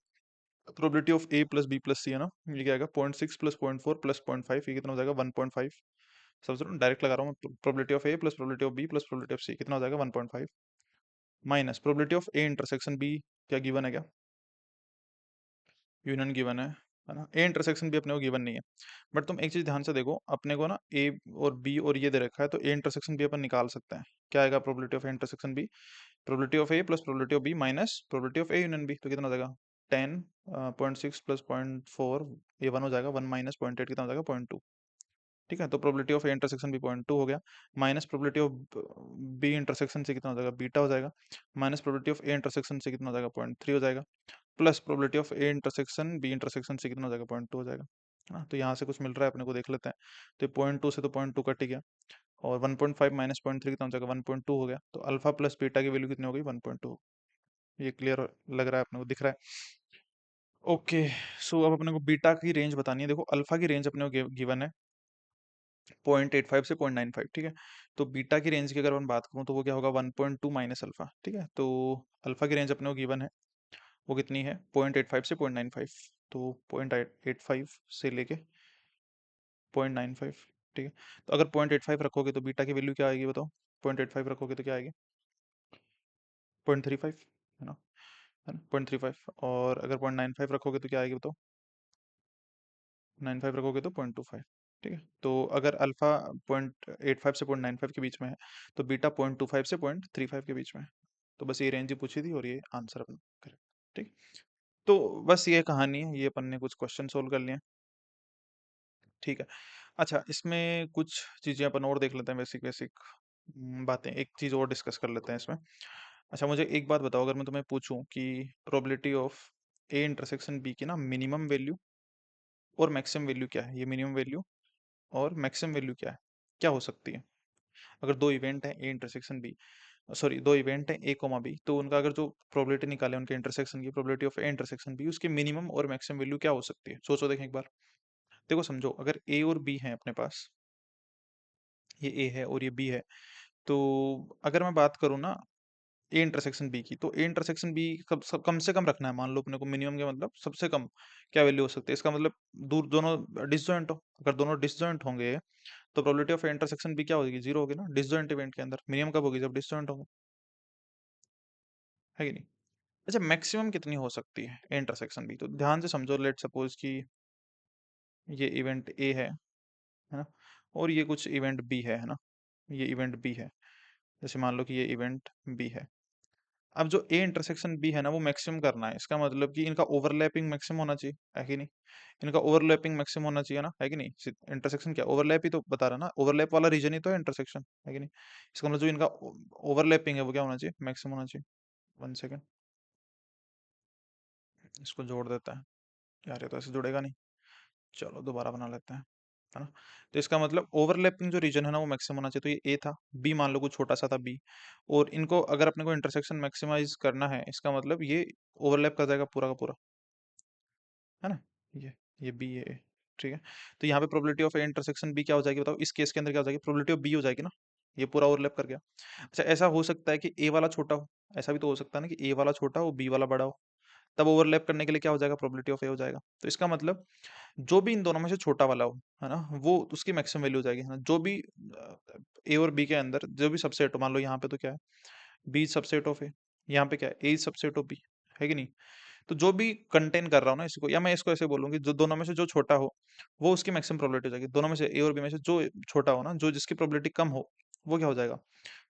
probability of A plus B plus C, है ना, ये क्या आएगा, 0.6 + 0.4 + 0.5, ये कितना हो जाएगा, 1.5। समझ रहे हो, डायरेक्ट लगा रहा हूँ मैं। Probability of A plus probability of B plus probability of C कितना हो जाएगा, 1.5, minus probability of A intersection B, क्या गिवन है क्या, यूनियन गिवन है ना। ए इंटरसेक्शन भी अपने को गिवन नहीं है, बट तुम एक चीज ध्यान से देखो, अपने को ना ए और बी और ये दे रखा है, तो ए इंटरसेक्शन भी अपन निकाल सकते हैं। क्या आएगा, probability of A intersection B, probability of A plus probability of B minus probability of A union B, तो कितना हो जाएगा, 10 0.6 + 0.4, ये 1 हो जाएगा, 1 - 0.8 कितना हो जाएगा, 0.2। ठीक है, तो प्रोबेबिलिटी ऑफ ए इंटरसेक्शन भी 0.2 हो गया, minus probability of B intersection से कितना हो जाएगा, बीटा हो जाएगा, minus probability of A intersection से कितना हो जाएगा, 0.3 हो जाएगा, plus probability of A intersection B intersection से कितना हो जाएगा, 0.2 हो जाएगा, है ना। तो यहाँ से कुछ मिल रहा है अपने को, देख लेते हैं। तो 0.2 से तो 0.2 कट ही गया, और 1.5 माइनस 0.3 कितना हो जाएगा, 1.2 हो गया, तो अल्फा प्लस बीटा की वैल्यू कितनी हो गई, 1.2। ये क्लियर लग रहा है अपने को, दिख रहा है। ओके, सो अब अपने को बीटा की रेंज बतानी है। देखो अल्फा की रेंज अपने को गिवन है 0.85 से 0.95। ठीक है, तो बीटा की रेंज की अगर मैं बात करूँ, तो वो क्या होगा, 1.2 माइनस अल्फा। ठीक है, तो अल्फा की रेंज अपने को गिवन है, वो कितनी है, 0.85 से 0.95। तो 0.85 से लेके 0.95। ठीक है, तो अगर 0.85 रखोगे तो बीटा की वैल्यू क्या आएगी बताओ, 0.85 रखोगे तो क्या आएगी, 0.35, है ना 0.35। और अगर 0.95 रखोगे तो क्या आएगी बताओ, 95 रखोगे तो 0.25। ठीक है, तो अगर अल्फा 0.85 से 0.95 के बीच में है, तो बीटा 0.25 से 0.35 के बीच में है। तो बस ये रेंज ही पूछी थी, और ये आंसर अपन करें। ठीक, तो बस ये कहानी है, ये अपन ने कुछ क्वेश्चन सोल्व कर लिए हैं। ठीक है, अच्छा इसमें कुछ चीजें अपन और देख लेते हैं, बेसिक बेसिक बातें, एक चीज और डिस्कस कर लेते हैं इसमें। अच्छा, मुझे एक बात बताओ, अगर मैं तुम्हें पूछूं कि probability of A intersection B की ना मिनिमम वैल्यू और मैक्सिमम वैल्यू क्या है, ये मिनिमम वैल्यू और मैक्सिमम वैल्यू क्या है, क्या हो सकती है। अगर दो इवेंट है ए इंटरसेक्शन बी, सॉरी दो इवेंट है ए कोमा बी, तो उनका अगर जो प्रोबेबिलिटी निकाले उनके इंटरसेक्शन की, probability of A intersection B, उसकी मिनिमम और मैक्सिमम वैल्यू क्या हो सकती है, सोचो देखें एक बार। देखो समझो, अगर ए और बी है अपने पास, ये ए है और ये बी है, तो अगर मैं बात करूँ ना ए इंटरसेक्शन बी की, तो ए इंटरसेक्शन बी कम से कम रखना है, मान लो अपने को मिनिमम के मतलब सबसे कम क्या वैल्यू हो सकती है, इसका मतलब दूर दोनों डिसजॉइंट हो, अगर दोनों डिसजॉइंट होंगे तो प्रोबेबिलिटी ऑफ इंटरसेक्शन भी क्या होगी, जीरो होगी ना, डिसजॉइंट इवेंट के अंदर मिनिमम कब होगी, जब डिसजॉइंट होंगे, है कि नहीं। अच्छा, मैक्सिमम कितनी हो सकती है इंटरसेक्शन भी, तो ध्यान से समझो, लेट सपोज कि ये इवेंट ए है ना, और ये कुछ इवेंट बी है ना, ये इवेंट बी है, जैसे मान लो कि ये इवेंट बी है। अब जो ए इंटरसेक्शन बी है ना, वो मैक्सिमम करना है, इसका मतलब कि इनका ओवरलैपिंग मैक्सिमम होना चाहिए, है कि नहीं। इनका ओवरलैपिंग मैक्सिमम होना चाहिए ना, है कि नहीं। इंटरसेक्शन क्या, ओवरलैप ही तो बता रहा ना, ओवरलैप वाला रीजन ही तो है इंटरसेक्शन, है कि नहीं। इसका मतलब जो इनका ओवरलैपिंग है वो क्या होना चाहिए, मैक्सिमम होना चाहिए। 1 सेकेंड, इसको जोड़ देता है, यार ये तो ऐसे जुड़ेगा नहीं, चलो दोबारा बना लेते हैं, है ना। तो इसका मतलब ओवरलैपिंग जो रीजन है ना वो मैक्सिमम होना चाहिए, तो ये ए था, बी मान लो कुछ छोटा सा था बी, और इनको अगर अपने को इंटरसेक्शन मैक्सिमाइज करना है, इसका मतलब ये ओवरलैप कर जाएगा पूरा का पूरा, है ना। ये बी है, ठीक है। तो यहाँ पे probability of A intersection B क्या हो जाएगी बताओ, इस केस के अंदर क्या हो जाएगी, प्रोबेबिलिटी ऑफ बी हो जाएगी ना, ये पूरा ओवरलैप कर गया। अच्छा, ऐसा हो सकता है कि ए वाला छोटा हो, ऐसा भी तो हो सकता है ना कि ए वाला छोटा हो, बी वाला बड़ा हो, तब ओवरलैप करने के लिए क्या हो जाएगा, प्रोबेबिलिटी ऑफ ए हो जाएगा। तो इसका मतलब जो भी इन दोनों में से छोटा वाला हो, है ना, वो उसकी मैक्सिमम वैल्यू हो जाएगी, है ना। जो भी ए और बी के अंदर जो भी सबसेट हो, मान लो यहाँ पे तो क्या है, बी सबसेट ऑफ ए, यहाँ पे क्या है, ए सबसेट ऑफ बी, है कि नहीं। तो जो भी कंटेन कर रहा हूँ ना इसको, या मैं इसको ऐसे बोलूंगी, जो दोनों में से जो छोटा हो वो उसकी मैक्सिमम प्रोबेबिलिटी हो जाएगी, दोनों में से ए और बी में से जो छोटा हो ना, जो जिसकी प्रोबेबिलिटी कम हो, वो क्या हो जाएगा,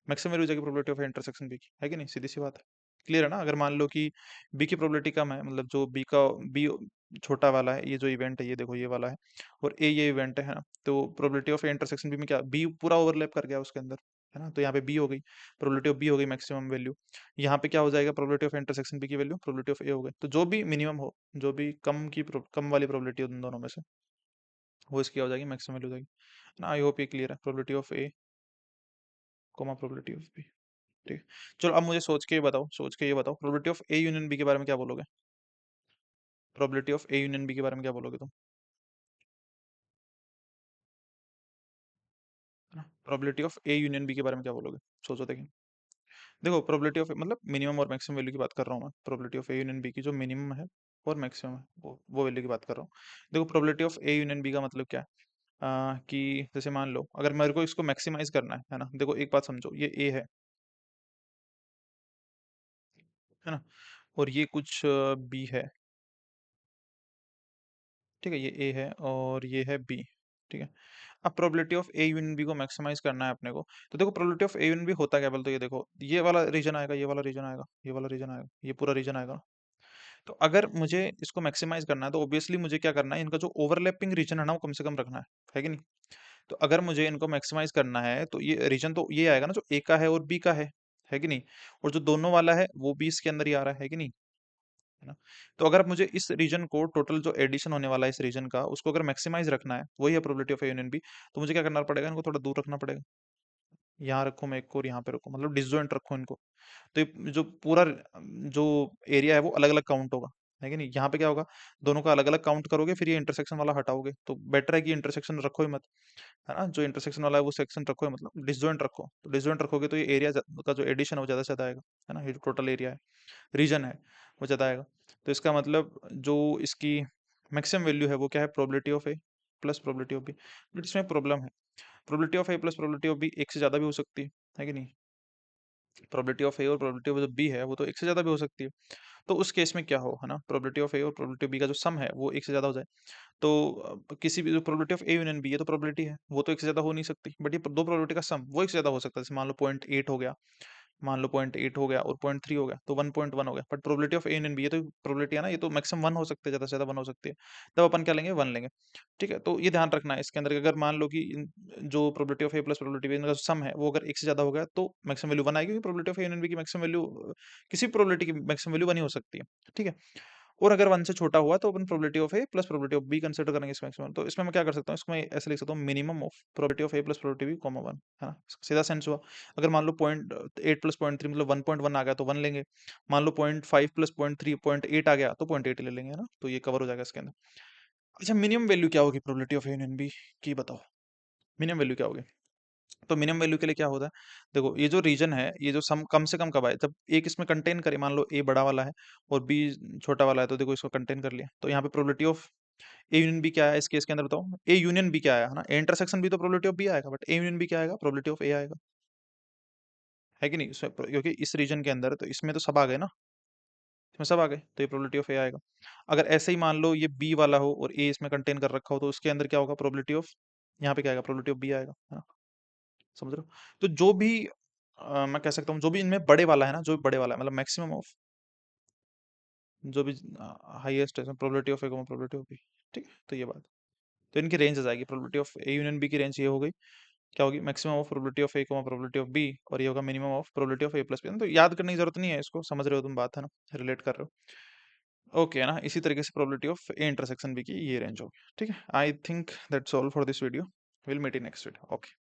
मैक्सिमम वैल्यू हो जाएगी प्रोबेबिलिटी ऑफ इंटरसेक्शन बी की, है कि नहीं, सीधी सी बात है। क्लियर है ना। अगर मान लो कि बी की प्रोबेबिलिटी कम है, मतलब जो बी छोटा वाला है, ये जो इवेंट है ये देखो ये वाला है, और ए ये इवेंट है ना, तो प्रोबेबिलिटी ऑफ इंटरसेक्शन बी में क्या, बी पूरा ओवरलैप कर गया उसके अंदर, है ना, तो यहाँ पे बी हो गई, प्रोबेबिलिटी ऑफ बी हो गई मैक्सिमम वैल्यू। यहाँ पे क्या हो जाएगा, प्रोबेबिलिटी ऑफ इंटरसेक्शन बी की वैल्यू प्रोबेबिलिटी ऑफ ए हो गई, तो जो भी मिनिमम हो, जो भी कम वाली प्रोबेबिलिटी हो उन दोनों में से, वो इसकी हो जाएगी मैक्सिमम वैल्यू हो जाएगी ना। आई होप ये क्लियर है, probability of A comma probability of B, ठीक है। चलो अब मुझे सोच के ये बताओ, सोच के ये बताओ, probability of A union B के बारे में क्या बोलोगे, probability of A union B के बारे में क्या बोलोगे तुम, है ना। Probability of A union B के बारे में क्या बोलोगे, सोचो देखें। देखो प्रोबेबिलिटी ऑफ मतलब मिनिमम और मैक्सिमम वैल्यू की बात कर रहा हूँ मैं, probability of A union B की जो मिनिमम है और मैक्सिमम है, वो वैल्यू की बात कर रहा हूँ। देखो probability of A union B का मतलब क्या है, कि जैसे मान लो अगर मेरे को इसको मैक्सिमाइज करना है ना, देखो एक बात समझो, ये ए है ना, और ये कुछ बी है, ठीक है, ये ए है और ये है बी, ठीक है। अब probability of A union B को मैक्सिमाइज करना है अपने को, तो देखो probability of A union B होता क्या, बोल तो ये देखो, ये वाला रीजन आएगा, ये वाला रीजन आएगा, ये वाला रीजन आएगा, ये पूरा रीजन आएगा। तो अगर मुझे इसको मैक्सिमाइज करना है तो ऑब्वियसली मुझे क्या करना है, इनका जो ओवरलैपिंग रीजन है ना वो कम से कम रखना है कि नहीं। तो अगर मुझे इनको मैक्सिमाइज करना है तो ये रीजन तो ये आएगा ना जो ए का है और बी का है कि नहीं, और जो दोनों वाला है वो भी इसके अंदर ही आ रहा है कि नहीं, है ना। तो अगर मुझे इस रीजन को टोटल जो एडिशन होने वाला है इस रीजन का, उसको अगर मैक्सिमाइज रखना है, वही है probability of A union B, तो मुझे क्या करना पड़ेगा, इनको थोड़ा दूर रखना पड़ेगा, यहाँ रखो मैं एक और यहाँ पे रखो, मतलब डिसजॉइंट रखो इनको। तो ये जो पूरा जो एरिया है वो अलग अलग काउंट होगा, है कि नहीं। यहाँ पे क्या होगा, दोनों का अलग अलग काउंट करोगे, फिर ये इंटरसेक्शन वाला हटाओगे, तो बेटर है कि इंटरसेक्शन रखो ही मत, है ना। जो इंटरसेक्शन वाला है वो सेक्शन रखो ही, मतलब डिसजॉइंट रखो, तो डिसजॉइंट रखोगे तो ये एरिया का जो एडिशन है वो ज्यादा से ज्यादा आएगा, है ना। ये जो टोटल एरिया है, रीजन है, वो ज्यादा आएगा। तो इसका मतलब जो इसकी मैक्सिमम वैल्यू है वो क्या है, probability of A plus probability of B. But इसमें प्रॉब्लम है, probability of A plus probability of B एक से ज्यादा भी हो सकती है कि नहीं। प्रोबेबिलिटी ऑफ ए और प्रोबेबिलिटी ऑफ जो बी है वो तो एक से ज्यादा भी हो सकती है। तो उस केस में क्या हो, है ना, प्रोबेबिलिटी ऑफ ए और प्रोबेबिलिटी ऑफ बी का जो सम है वो एक से ज्यादा हो जाए, तो किसी भी जो probability of A union B है तो प्रोबेबिलिटी है वो तो एक से ज्यादा हो नहीं सकती, बट ये दो प्रोबेबिलिटी का सम वो एक से ज्यादा हो सकता है, जैसे मान लो 0.8 हो गया, मान लो 0.8 हो गया और 0.3 हो गया, तो 1.1 हो गया। But probability of A and B, ये तो प्रोबेबिलिटी है ना, ये तो मैक्सिमम 1 हो सकते हैं, ज्यादा से ज्यादा 1 हो सकती है, तब अपन क्या लेंगे, 1 लेंगे, ठीक है। तो ये ध्यान रखना है इसके अंदर कि अगर मान लो कि जो probability of A plus probability B इनका सम है वो अगर एक से ज्यादा हो गया तो मैक्सिमम वैल्यू 1 आएगी, क्योंकि probability of A and B की मैक्सिमम वैल्यू किसी प्रोबेबिलिटी की मैक्सिमम वैल्यू 1 ही हो सकती है, ठीक है। और अगर वन से छोटा हुआ तो अपन probability of A plus probability of B consider करेंगे इस मैक्सिमम। तो इसमें मैं क्या कर सकता हूँ, इसको मैं ऐसे लिख सकता हूँ, minimum of probability of A plus probability B comma one, है ना, सीधा सेंस हुआ। अगर मान लो 0.8 प्लस 0.3 मतलब 1.1 आ गया तो 1 लेंगे, मान लो 0.5 प्लस 0.3 0.8 आ गया तो 0.8 ले लेंगे, है ना, तो ये कवर हो जाएगा इसके अंदर। अच्छा, मिनिमम वैल्यू क्या होगी probability of A union B की, बताओ मिनिमम वैल्यू क्या होगी। तो मिनिमम वैल्यू के लिए क्या होता है, देखो ये जो रीजन है, ये जो सम कम से कम कब आए, जब एक इसमें कंटेन करे, मान लो ए बड़ा वाला है और बी छोटा वाला है, तो देखो इसको कंटेन कर लिया, तो यहाँ पे probability of A union B क्या है इस केस के अंदर, बताओ ए यूनियन बी क्या आया, है ना, ए इंटरसेक्शन भी तो प्रोबेबिलिटी ऑफ बी आएगा, बट ए यूनियन बी क्या आएगा, प्रोबेबिलिटी ऑफ ए आएगा, है कि नहीं, क्योंकि इस रीजन के अंदर तो इसमें तो सब आ गए ना, इसमें सब आ गए, तो ये प्रोबेबिलिटी ऑफ ए आएगा। अगर ऐसे ही मान लो ये बी वाला हो और ए इसमें कंटेन कर रखा हो, तो उसके अंदर क्या होगा, प्रोबेबिलिटी ऑफ, यहाँ पे क्या आएगा, प्रोबेबिलिटी ऑफ बी आएगा, है ना, समझ रहे हो। तो जो भी मैं कह सकता हूँ, जो भी इनमें बड़े वाला है ना, जो भी बड़े वाला है, मतलब मैक्सिमम ऑफ, जो भी हाईएस्ट है, probability of A probability of B, ठीक है, तो ये बात, तो इनकी रेंज आ जाएगी, probability of A union B की रेंज ये हो गई, क्या होगी, maximum of probability of A probability of B, और ये होगा minimum of probability of A plus B. तो याद करने की जरूरत नहीं है इसको, समझ रहे हो तुम बात, है ना, रिलेट कर रहे हो, ओके, है ना। इसी तरीके से probability of A intersection B की ये रेंज होगी, ठीक है। I think that's all for this video, will meet in next video, okay.